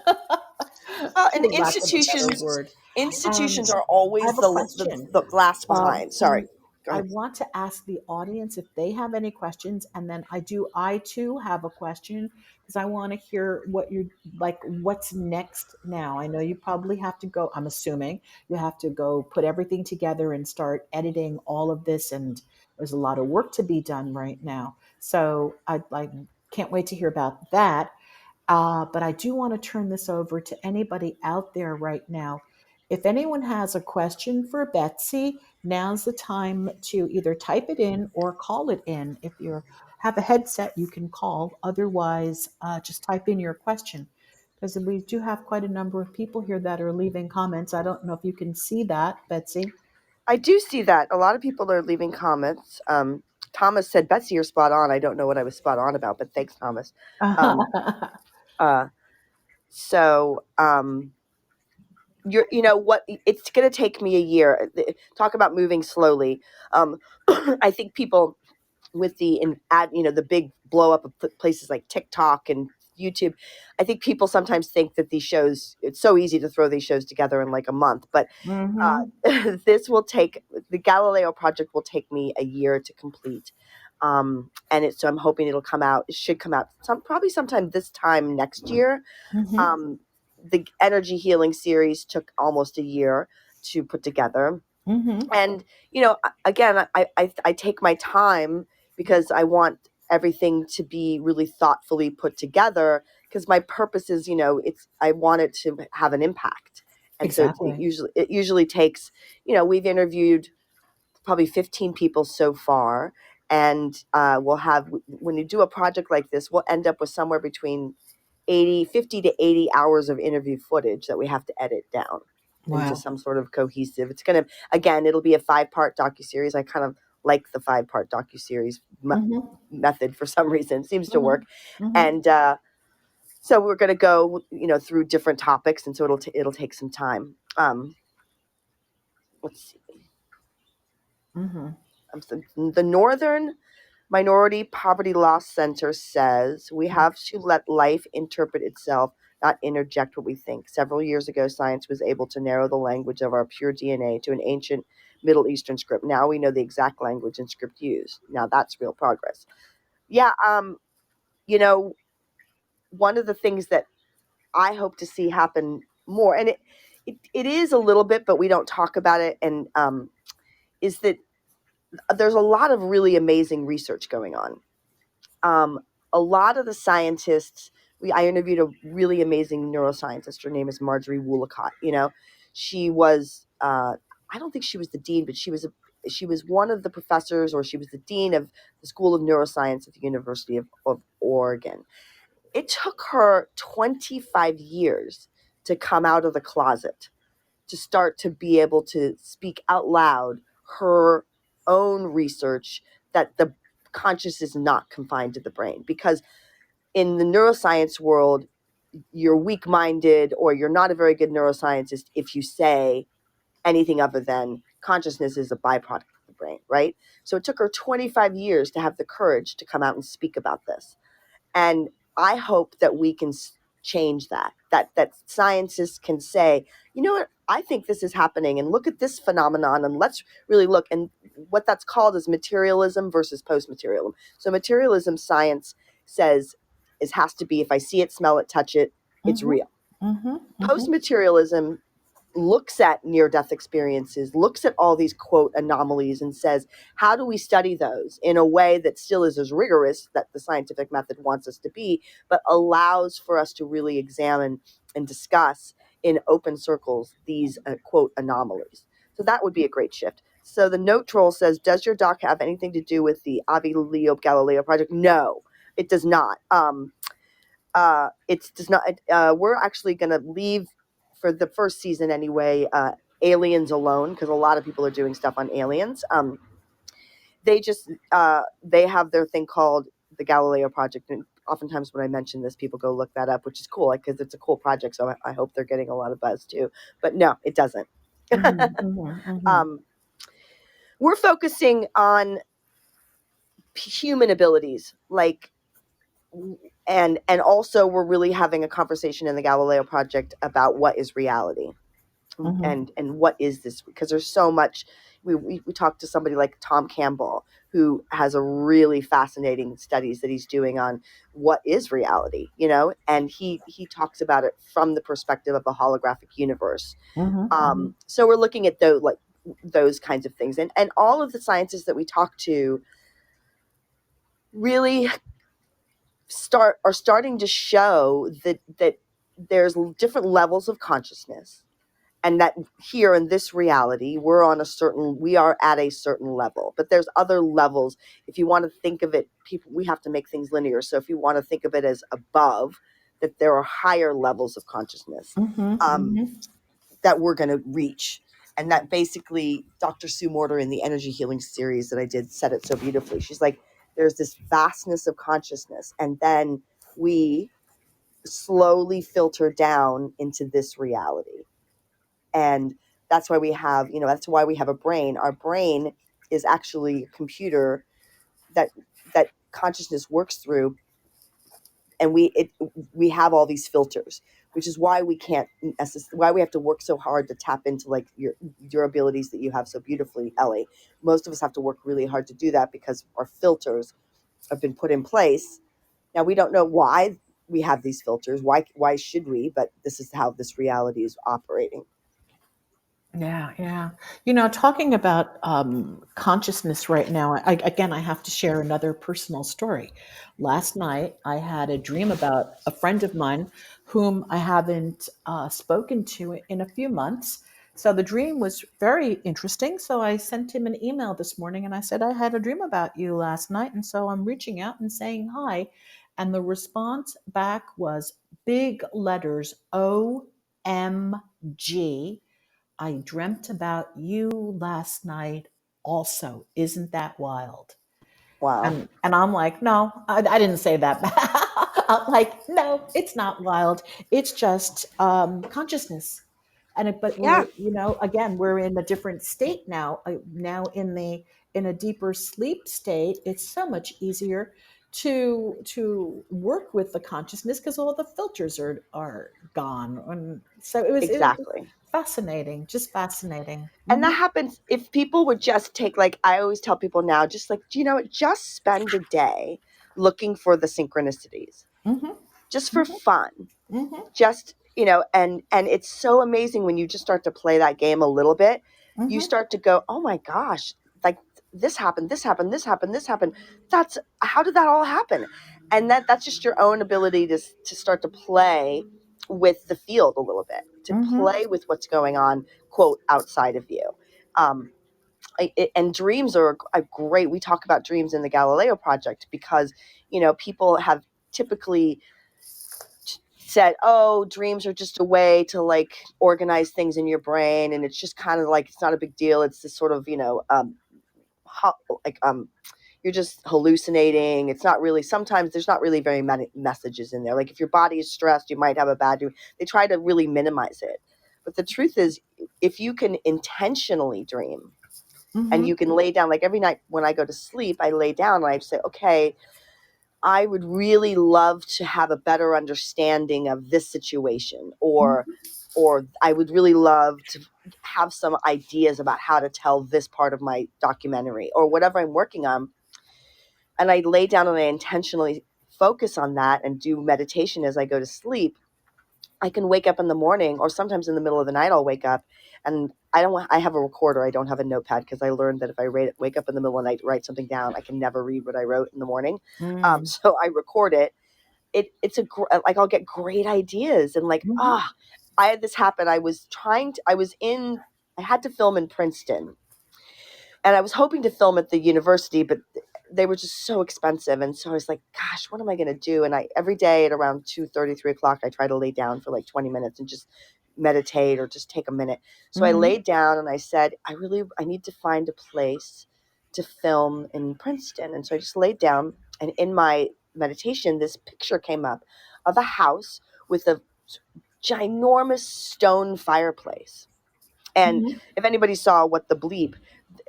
[SPEAKER 2] Well, and
[SPEAKER 1] for lack of a better word.
[SPEAKER 2] institutions
[SPEAKER 1] Um,
[SPEAKER 2] are
[SPEAKER 1] I
[SPEAKER 2] always
[SPEAKER 1] have a question.
[SPEAKER 2] the last
[SPEAKER 1] Um,
[SPEAKER 2] behind. Sorry. Go
[SPEAKER 1] I
[SPEAKER 2] ahead.
[SPEAKER 1] want to ask the audience if they have any questions, and then I too have a question, because I want to hear what you're like. What's next now? I know you probably have to go. I'm assuming you have to go put everything together and start editing all of this, and There's a lot of work to be done right now. So I can't wait to hear about that. But I do want to turn this over to anybody out there right now. If anyone has a question for Betsy, now's the time to either type it in or call it in. If you have a headset, you can call. Otherwise, just type in your question. Because we do have quite a number of people here that are leaving comments. I don't know if you can see that, Betsy.
[SPEAKER 2] I do see that a lot of people are leaving comments. Thomas said, "Betsy, you're spot on." I don't know what I was spot on about, but thanks, Thomas. Um, uh, so you know what? It's going to take me a year. Talk about moving slowly. I think people with the big blow up of places like TikTok and YouTube. I think people sometimes think that these shows, it's so easy to throw these shows together in like a month, but
[SPEAKER 1] Mm-hmm.
[SPEAKER 2] the Galileo project will take me a year to complete. So I'm hoping it should come out probably sometime this time next year.
[SPEAKER 1] Mm-hmm.
[SPEAKER 2] Um, the energy healing series took almost a year to put together.
[SPEAKER 1] Mm-hmm.
[SPEAKER 2] And, again, I take my time because I want everything to be really thoughtfully put together, because my purpose is, I want it to have an impact. And so
[SPEAKER 1] Exactly.
[SPEAKER 2] it usually takes, we've interviewed probably 15 people so far. And when you do a project like this, we'll end up with somewhere between 50 to 80 hours of interview footage that we have to edit down into
[SPEAKER 1] Wow.
[SPEAKER 2] some sort of cohesive. It'll be a 5-part docu-series. I kind of like the 5-part docu-series
[SPEAKER 1] Mm-hmm.
[SPEAKER 2] method for some reason. It seems to work.
[SPEAKER 1] Mm-hmm. Mm-hmm.
[SPEAKER 2] And so we're going to go, through different topics. And so it'll take some time. Let's see.
[SPEAKER 1] Mm-hmm.
[SPEAKER 2] The Northern Minority Poverty Law Center says we have to let life interpret itself, not interject what we think. Several years ago, science was able to narrow the language of our pure DNA to an ancient Middle Eastern script. Now we know the exact language and script used. Now that's real progress. Yeah, you know, one of the things that I hope to see happen more, and it is a little bit, but we don't talk about it, and is that there's a lot of really amazing research going on. Um, a lot of the scientists, I interviewed a really amazing neuroscientist. Her name is Marjorie Woolacott. She was, I don't think she was the dean, but she was one of the professors, or she was the dean of the School of Neuroscience at the University of Oregon. It took her 25 years to come out of the closet, to start to be able to speak out loud her own research that the conscious is not confined to the brain. Because in the neuroscience world, you're weak minded or you're not a very good neuroscientist if you say anything other than consciousness is a byproduct of the brain, right? So it took her 25 years to have the courage to come out and speak about this. And I hope that we can change that scientists can say, you know what, I think this is happening, and look at this phenomenon, and let's really look. And what that's called is materialism versus post-materialism. So materialism science says has to be, if I see it, smell it, touch it, it's
[SPEAKER 1] Mm-hmm.
[SPEAKER 2] real.
[SPEAKER 1] Mm-hmm. Mm-hmm.
[SPEAKER 2] Post-materialism looks at near-death experiences, looks at all these quote anomalies, and says, how do we study those in a way that still is as rigorous that the scientific method wants us to be, but allows for us to really examine and discuss in open circles these quote anomalies. So that would be a great shift. So the note troll says, does your doc have anything to do with the Avi Galileo project? No, it does not. It does not. We're actually going to leave for the first season anyway. Aliens alone, because a lot of people are doing stuff on aliens. They have their thing called the Galileo Project, and oftentimes when I mention this, people go look that up, which is cool because it's a cool project. So I hope they're getting a lot of buzz too. But no, it doesn't.
[SPEAKER 1] Mm-hmm.
[SPEAKER 2] um, we're focusing on human abilities, like and also we're really having a conversation in the Galileo Project about what is reality,
[SPEAKER 1] Mm-hmm.
[SPEAKER 2] and what is this, because there's so much. We talked to somebody like Tom Campbell, who has a really fascinating studies that he's doing on what is reality, and he talks about it from the perspective of a holographic universe.
[SPEAKER 1] Mm-hmm.
[SPEAKER 2] So we're looking at those, like those kinds of things. And all of the scientists that we talk to really are starting to show that there's different levels of consciousness, and that here in this reality we are at a certain level, but there's other levels. If you want to think of it, we have to make things linear, so if you want to think of it as above, that there are higher levels of consciousness that we're going to reach. And that basically Dr. Sue Morter in the energy healing series that I did said it so beautifully. She's like, there's this vastness of consciousness, and then we slowly filter down into this reality. And that's why that's why we have a brain. Our brain is actually a computer that consciousness works through, and we have all these filters, which is why we can't why we have to work so hard to tap into like your abilities that you have so beautifully, Elly. Most of us have to work really hard to do that because our filters have been put in place. Now we don't know why we have these filters. Why should we? But this is how this reality is operating.
[SPEAKER 1] Yeah, yeah. Talking about consciousness right now, again, I have to share another personal story. Last night, I had a dream about a friend of mine whom I haven't spoken to in a few months. So the dream was very interesting. So I sent him an email this morning and I said, I had a dream about you last night. And so I'm reaching out and saying hi. And the response back was big letters OMG. I dreamt about you last night also. Isn't that wild?
[SPEAKER 2] Wow.
[SPEAKER 1] And I'm like, no, I didn't say that. I'm like, no, it's not wild. It's just consciousness. But
[SPEAKER 2] Yeah,
[SPEAKER 1] again, we're in a different state now. Now in a deeper sleep state, it's so much easier to work with the consciousness because all the filters are gone. And so it was
[SPEAKER 2] exactly.
[SPEAKER 1] fascinating, just fascinating.
[SPEAKER 2] And that happens if people would just take, like, I always tell people now, just like, do you know what? Just spend a day looking for the synchronicities,
[SPEAKER 1] Hmm.
[SPEAKER 2] just for
[SPEAKER 1] Hmm.
[SPEAKER 2] fun.
[SPEAKER 1] Hmm.
[SPEAKER 2] Just, and it's so amazing when you just start to play that game a little bit. You
[SPEAKER 1] Hmm.
[SPEAKER 2] start to go, oh my gosh, like this happened, this happened, this happened, this happened. That's how did that all happen? And that's just your own ability to start to play with the field a little bit, to
[SPEAKER 1] Hmm.
[SPEAKER 2] play with what's going on, quote, outside of you. Um, and dreams are a great. We talk about dreams in the Galileo Project because people have typically said, oh, dreams are just a way to like organize things in your brain, and it's just kind of like it's not a big deal. It's this sort of like you're just hallucinating. It's not really. Sometimes there's not really very many messages in there. Like if your body is stressed, you might have a bad dream. They try to really minimize it, but the truth is, if you can intentionally dream and
[SPEAKER 1] Hmm.
[SPEAKER 2] you can lay down, like every night when I go to sleep, I lay down and I say, okay, I would really love to have a better understanding of this situation,
[SPEAKER 1] Hmm.
[SPEAKER 2] or I would really love to have some ideas about how to tell this part of my documentary or whatever I'm working on. And I lay down and I intentionally focus on that and do meditation as I go to sleep. I can wake up in the morning, or sometimes in the middle of the night I'll wake up, and I have a recorder, I don't have a notepad, because I learned that if I wake up in the middle of the night to write something down, I can never read what I wrote in the morning.
[SPEAKER 1] Hmm.
[SPEAKER 2] So I record it. Like I'll get great ideas, and like,
[SPEAKER 1] Hmm.
[SPEAKER 2] I had this happen. I had to film in Princeton, and I was hoping to film at the university, but they were just so expensive. And so I was like, gosh, what am I going to do? And every day at around 2:30, 3 o'clock, I try to lay down for like 20 minutes and just meditate or just take a minute. So I
[SPEAKER 1] Hmm.
[SPEAKER 2] laid down and I said, I need to find a place to film in Princeton. And so I just laid down, and in my meditation, this picture came up of a house with a ginormous stone fireplace. And
[SPEAKER 1] Hmm.
[SPEAKER 2] if anybody saw what the Bleep,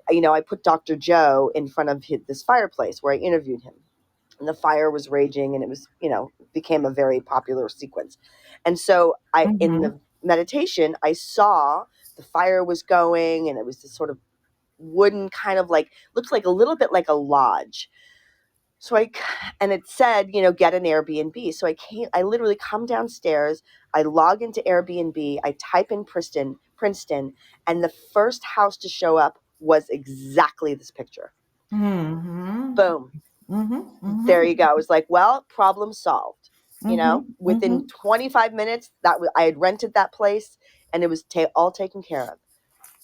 [SPEAKER 2] I put Dr. Joe in front of this fireplace where I interviewed him. And the fire was raging, and it was, became a very popular sequence. And so in
[SPEAKER 1] Hmm.
[SPEAKER 2] the meditation, I saw the fire was going, and it was this sort of wooden kind of like, looks like a little bit like a lodge. So and it said, get an Airbnb. So I literally come downstairs, I log into Airbnb, I type in Princeton, and the first house to show up was exactly this picture.
[SPEAKER 1] Mm-hmm.
[SPEAKER 2] Boom.
[SPEAKER 1] Mm-hmm.
[SPEAKER 2] There
[SPEAKER 1] Mm-hmm.
[SPEAKER 2] you go. It was like, well, problem solved.
[SPEAKER 1] Mm-hmm. Mm-hmm.
[SPEAKER 2] Within 25 minutes, I had rented that place, and it was all taken care of.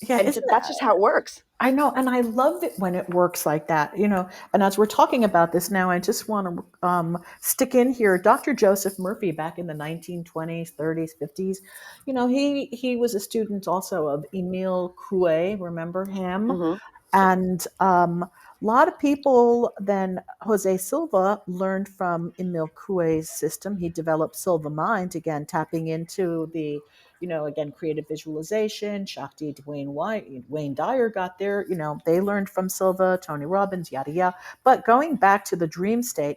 [SPEAKER 1] Yeah,
[SPEAKER 2] And
[SPEAKER 1] isn't
[SPEAKER 2] that's
[SPEAKER 1] that?
[SPEAKER 2] just how it works.
[SPEAKER 1] I know, and I love it when it works like that, you know. And as we're talking about this now, I just want to stick in here. Dr. Joseph Murphy, back in the 1920s, 30s, 50s, you know, he was a student also of Emile Coué. Remember him?
[SPEAKER 2] Hmm.
[SPEAKER 1] And a lot of people then, Jose Silva learned from Emile Coué's system. He developed Silva Mind, again, tapping into the, you know, again, creative visualization. Shakti Wayne Dyer got there. You know, they learned from Silva, Tony Robbins, yada, yada. But going back to the dream state,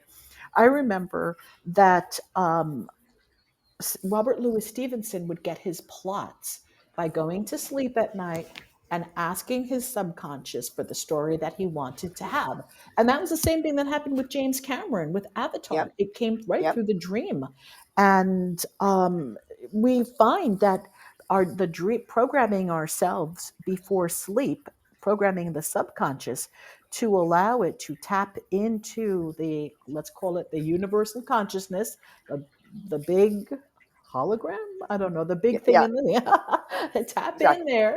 [SPEAKER 1] I remember that Robert Louis Stevenson would get his plots by going to sleep at night and asking his subconscious for the story that he wanted to have. And that was the same thing that happened with James Cameron with Avatar.
[SPEAKER 2] Yep.
[SPEAKER 1] It came right
[SPEAKER 2] Yep.
[SPEAKER 1] through the dream. And we find that the dream programming ourselves before sleep, programming the subconscious to allow it to tap into the, let's call it the universal consciousness, the big hologram, I don't know, the big thing
[SPEAKER 2] Yeah.
[SPEAKER 1] in the
[SPEAKER 2] Exactly.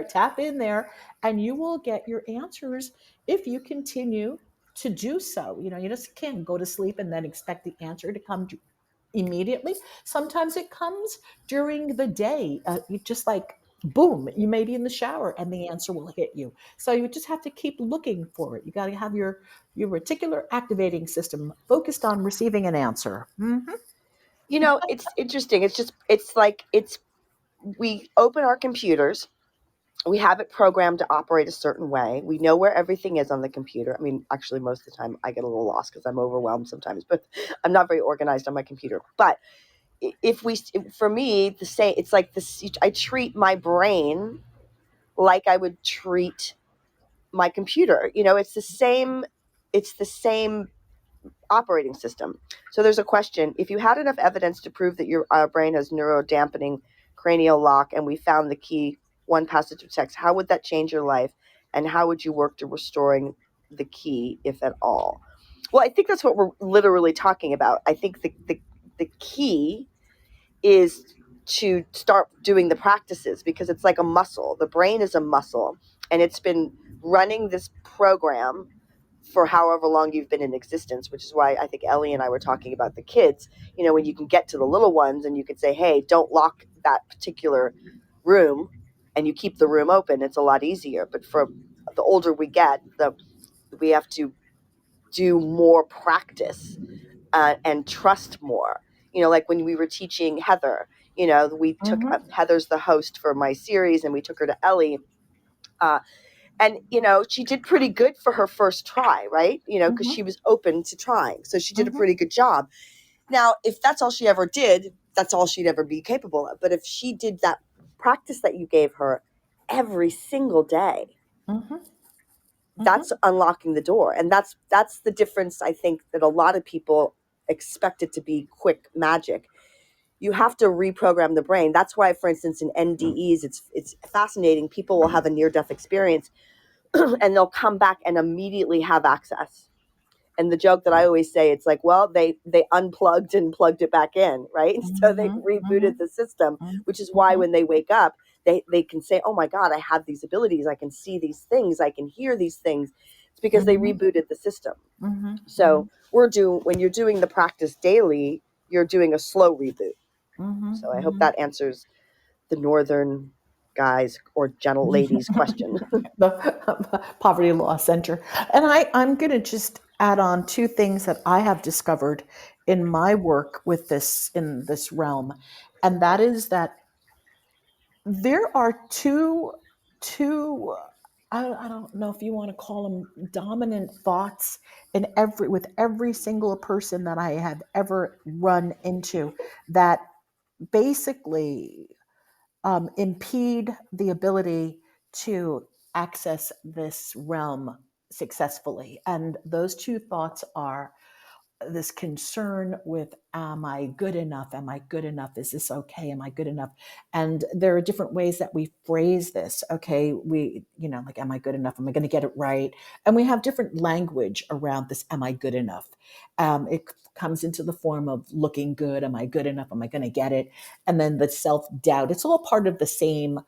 [SPEAKER 1] tap in there, and you will get your answers if you continue to do so. You know, you just can't go to sleep and then expect the answer to come immediately. Sometimes it comes during the day. You just like boom, you may be in the shower and the answer will hit you. So you just have to keep looking for it. You got to have your reticular activating system focused on receiving an answer. Mm-hmm.
[SPEAKER 2] It's interesting. It's we open our computers, we have it programmed to operate a certain way. We know where everything is on the computer. I mean, actually, most of the time I get a little lost because I'm overwhelmed sometimes, but I'm not very organized on my computer. But if we, for me, the same, it's like this, I treat my brain like I would treat my computer. It's the same operating system. So there's a question: if you had enough evidence to prove that your brain has neurodampening cranial lock, and we found the key one passage of text, how would that change your life, and how would you work to restoring the key, if at all? Well, I think that's what we're literally talking about. I think the key is to start doing the practices, because it's like a muscle. The brain is a muscle, and it's been running this program for however long you've been in existence, which is why I think Elly and I were talking about the kids. When you can get to the little ones and you can say, hey, don't lock that particular room, and you keep the room open, it's a lot easier. But for the older we get, we have to do more practice, and trust more. Like when we were teaching Heather, we took
[SPEAKER 1] Mm-hmm.
[SPEAKER 2] Heather's the host for my series, and we took her to Elly. Uh, and she did pretty good for her first try, right? Because she
[SPEAKER 1] Mm-hmm.
[SPEAKER 2] was open to trying, so she did a
[SPEAKER 1] Mm-hmm.
[SPEAKER 2] pretty good job. Now, if that's all she ever did, that's all she'd ever be capable of. But if she did that practice that you gave her every single day,
[SPEAKER 1] Mm-hmm.
[SPEAKER 2] that's unlocking the door. And that's the difference. I think that a lot of people expect it to be quick magic. You have to reprogram the brain. That's why, for instance, in NDEs, it's fascinating. People will have a near death experience and they'll come back and immediately have access. And the joke that I always say, it's like, well, they unplugged and plugged it back in, right? So they
[SPEAKER 1] Mm-hmm.
[SPEAKER 2] rebooted
[SPEAKER 1] Mm-hmm.
[SPEAKER 2] the system, which is why
[SPEAKER 1] Mm-hmm.
[SPEAKER 2] when they wake up, they can say, oh my God, I have these abilities. I can see these things. I can hear these things. It's because they
[SPEAKER 1] Mm-hmm.
[SPEAKER 2] rebooted the system.
[SPEAKER 1] Mm-hmm.
[SPEAKER 2] So when you're doing the practice daily, you're doing a slow reboot. So I hope
[SPEAKER 1] Mm-hmm.
[SPEAKER 2] that answers the northern guys or gentle ladies question.
[SPEAKER 1] The Poverty Law Center. And I'm going to just add on two things that I have discovered in my work with this in this realm. And that is that there are two I don't know if you want to call them dominant thoughts in every single person that I have ever run into that basically impede the ability to access this realm successfully. And those two thoughts are, this concern with, am I good enough? Am I good enough? Is this okay? Am I good enough? And there are different ways that we phrase this. Okay, like, am I good enough? Am I going to get it right? And we have different language around this. Am I good enough? It comes into the form of looking good. Am I good enough? Am I going to get it? And then the self-doubt. It's all part of the same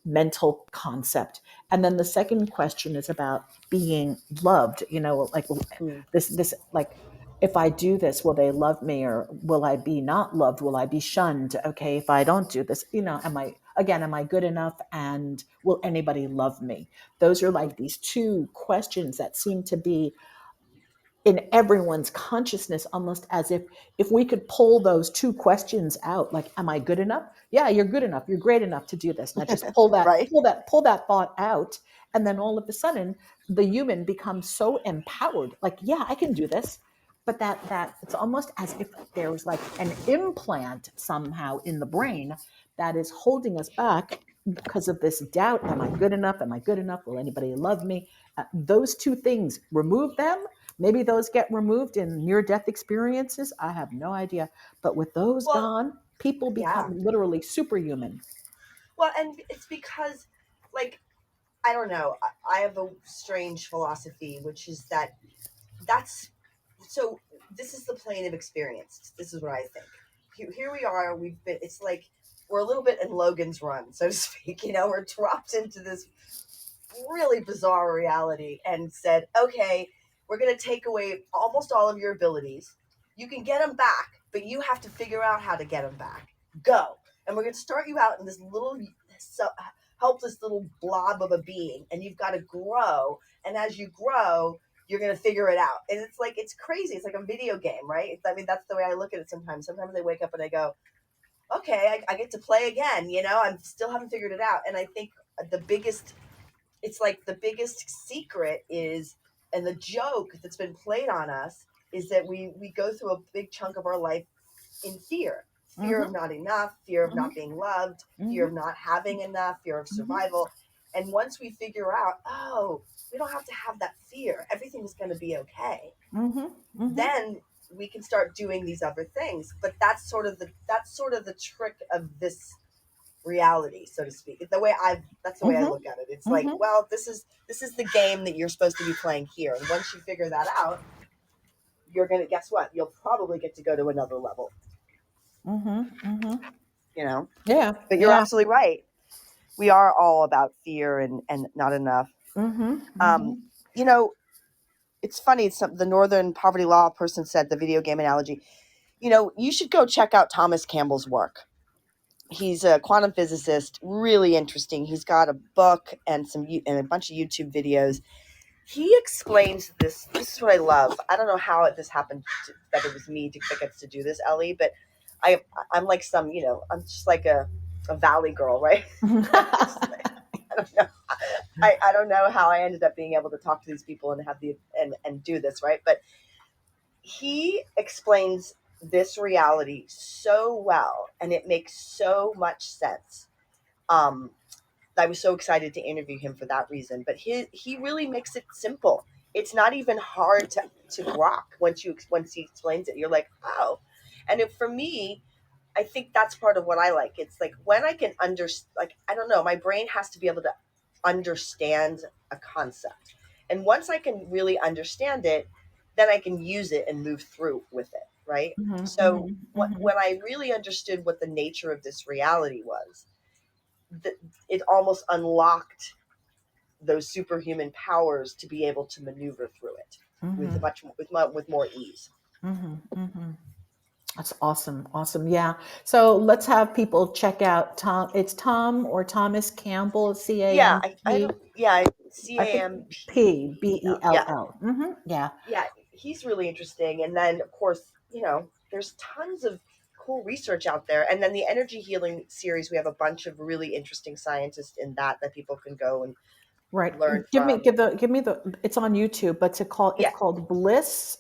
[SPEAKER 1] mental concept. And then the second question is about being loved, like
[SPEAKER 2] Mm.
[SPEAKER 1] this like, if I do this, will they love me, or will I be not loved? Will I be shunned? Okay, if I don't do this, am I good enough, and will anybody love me? Those are like these two questions that seem to be in everyone's consciousness, almost as if we could pull those two questions out, like, am I good enough? Yeah, you're good enough, you're great enough to do this. Now just pull that
[SPEAKER 2] Right?
[SPEAKER 1] pull that pull that thought out, and then all of a sudden the human becomes so empowered, like, yeah, I can do this. But that it's almost as if there's like an implant somehow in the brain that is holding us back because of this doubt. Am I good enough? Am I good enough? Will anybody love me? Those two things, remove them. Maybe those get removed in near death experiences. I have no idea. But with those
[SPEAKER 2] Well,
[SPEAKER 1] gone, people
[SPEAKER 2] yeah.
[SPEAKER 1] become literally superhuman.
[SPEAKER 2] Well, and it's because, like, I don't know. I have a strange philosophy, which is that that's so. This is the plane of experience. This is what I think. Here we are. We've been. It's like we're a little bit in Logan's Run, so to speak. We're dropped into this really bizarre reality and said, okay, we're going to take away almost all of your abilities. You can get them back, but you have to figure out how to get them back. Go. And we're going to start you out in this little helpless little blob of a being, and you've got to grow. And as you grow, you're going to figure it out. And it's like, it's crazy. It's like a video game, right? I mean, that's the way I look at it sometimes. Sometimes I wake up and I go, okay, I get to play again. I still haven't figured it out. And I think the biggest it's like the biggest secret is, and the joke that's been played on us is that we go through a big chunk of our life in fear of
[SPEAKER 1] Mm-hmm.
[SPEAKER 2] not enough, fear of not
[SPEAKER 1] Mm-hmm.
[SPEAKER 2] being loved, fear
[SPEAKER 1] Mm-hmm.
[SPEAKER 2] of not having enough, fear of
[SPEAKER 1] Mm-hmm.
[SPEAKER 2] survival. And once we figure out, oh, we don't have to have that fear, everything's going to be okay,
[SPEAKER 1] Mm-hmm. Mm-hmm.
[SPEAKER 2] then we can start doing these other things. But that's sort of the trick of this reality, so to speak. That's the way I
[SPEAKER 1] Mm-hmm.
[SPEAKER 2] look at it. It's like,
[SPEAKER 1] Mm-hmm.
[SPEAKER 2] well, this is the game that you're supposed to be playing here. And once you figure that out, you're gonna guess what? You'll probably get to go to another level,
[SPEAKER 1] Mm-hmm. Mm-hmm.
[SPEAKER 2] you know?
[SPEAKER 1] Yeah.
[SPEAKER 2] But you're
[SPEAKER 1] Yeah.
[SPEAKER 2] absolutely right. We are all about fear and not enough.
[SPEAKER 1] Mm-hmm.
[SPEAKER 2] Um,
[SPEAKER 1] Mm-hmm.
[SPEAKER 2] you know, it's funny, the Northern Poverty Law person said, the video game analogy, you should go check out Thomas Campbell's work. He's a quantum physicist, really interesting. He's got a book and a bunch of YouTube videos. He explains this. This is what I love. I don't know how this happened, that it was me that gets to do this, Elly, but I'm like I'm just like a valley girl, right? I don't know. I don't know how I ended up being able to talk to these people and have and do this, right? But he explains this reality so well, and it makes so much sense. Um, I was so excited to interview him for that reason. But he really makes it simple. It's not even hard to grok once he explains it. You're like, oh. And for me, I think that's part of what I like. It's like when I can like, I don't know, my brain has to be able to understand a concept. And once I can really understand it, then I can use it and move through with it, right?
[SPEAKER 1] Mm-hmm.
[SPEAKER 2] So
[SPEAKER 1] Mm-hmm.
[SPEAKER 2] when I really understood what the nature of this reality was, it almost unlocked those superhuman powers to be able to maneuver through it with
[SPEAKER 1] Mm-hmm.
[SPEAKER 2] with more ease.
[SPEAKER 1] Mm-hmm. Mm-hmm. That's awesome. Awesome. Yeah. So let's have people check out Tom. It's Tom or Thomas Campbell,
[SPEAKER 2] Yeah, I don't.
[SPEAKER 1] Camp.
[SPEAKER 2] Yeah,
[SPEAKER 1] I think
[SPEAKER 2] CAMP. Yeah,
[SPEAKER 1] Bell. Mm-hmm. Yeah.
[SPEAKER 2] yeah. He's really interesting. And then, of course, there's tons of cool research out there. And then the energy healing series, we have a bunch of really interesting scientists in that people can go and
[SPEAKER 1] Right.
[SPEAKER 2] learn from.
[SPEAKER 1] Give me the, it's on YouTube, but it's
[SPEAKER 2] Yeah,
[SPEAKER 1] called Bliss.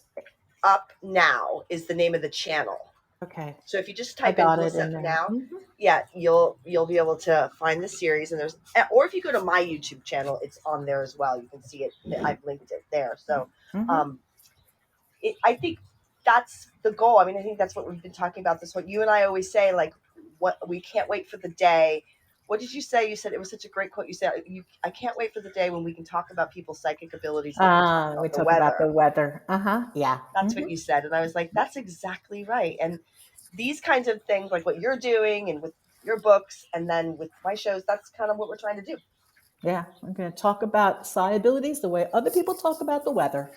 [SPEAKER 2] Up Now is the name of the channel.
[SPEAKER 1] Okay.
[SPEAKER 2] So if you just
[SPEAKER 1] I
[SPEAKER 2] type in
[SPEAKER 1] got it
[SPEAKER 2] Bliss
[SPEAKER 1] in
[SPEAKER 2] Up
[SPEAKER 1] there.
[SPEAKER 2] Now,
[SPEAKER 1] Mm-hmm.
[SPEAKER 2] yeah, you'll be able to find the series. And or if you go to my YouTube channel, it's on there as well. You can see it. I've linked it there. So
[SPEAKER 1] Mm-hmm.
[SPEAKER 2] um, I think that's the goal. I mean, I think that's what we've been talking about this one. You and I always say, like, what we can't wait for the day. What did you say? You said it was such a great quote. You said, I can't wait for the day when we can talk about people's psychic abilities like we talk
[SPEAKER 1] We
[SPEAKER 2] about the
[SPEAKER 1] talk about the
[SPEAKER 2] weather.
[SPEAKER 1] weather. Yeah.
[SPEAKER 2] That's what you said. And I was like, that's exactly right. And these kinds of things, like what you're doing and with your books and then with my shows, that's kind of what we're trying to do.
[SPEAKER 1] Yeah, I'm going to talk about psi abilities the way other people talk about the weather.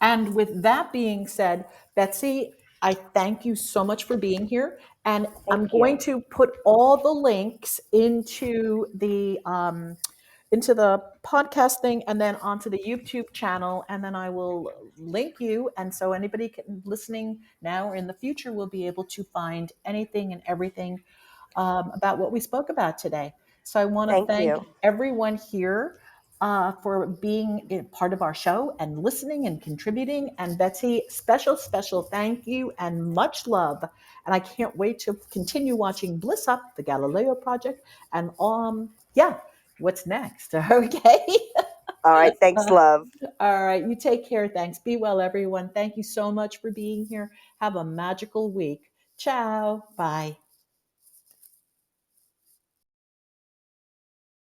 [SPEAKER 1] And with that being said, Betsy, I thank you so much for being here. And I'm
[SPEAKER 2] Thank
[SPEAKER 1] going
[SPEAKER 2] you.
[SPEAKER 1] to put all the links into the podcast thing and then onto the YouTube channel. And then I will link you. And so anybody listening now or in the future will be able to find anything and everything about what we spoke about today. So I want to
[SPEAKER 2] Thank
[SPEAKER 1] thank
[SPEAKER 2] you.
[SPEAKER 1] everyone here for being a part of our show and listening and contributing. And Betsy, special thank you and much love. And I can't wait to continue watching Bliss Up, the Galileo Project, and yeah, what's next? Okay.
[SPEAKER 2] All right. Thanks, love.
[SPEAKER 1] All right. You take care. Thanks. Be well, everyone. Thank you so much for being here. Have a magical week. Ciao. Bye.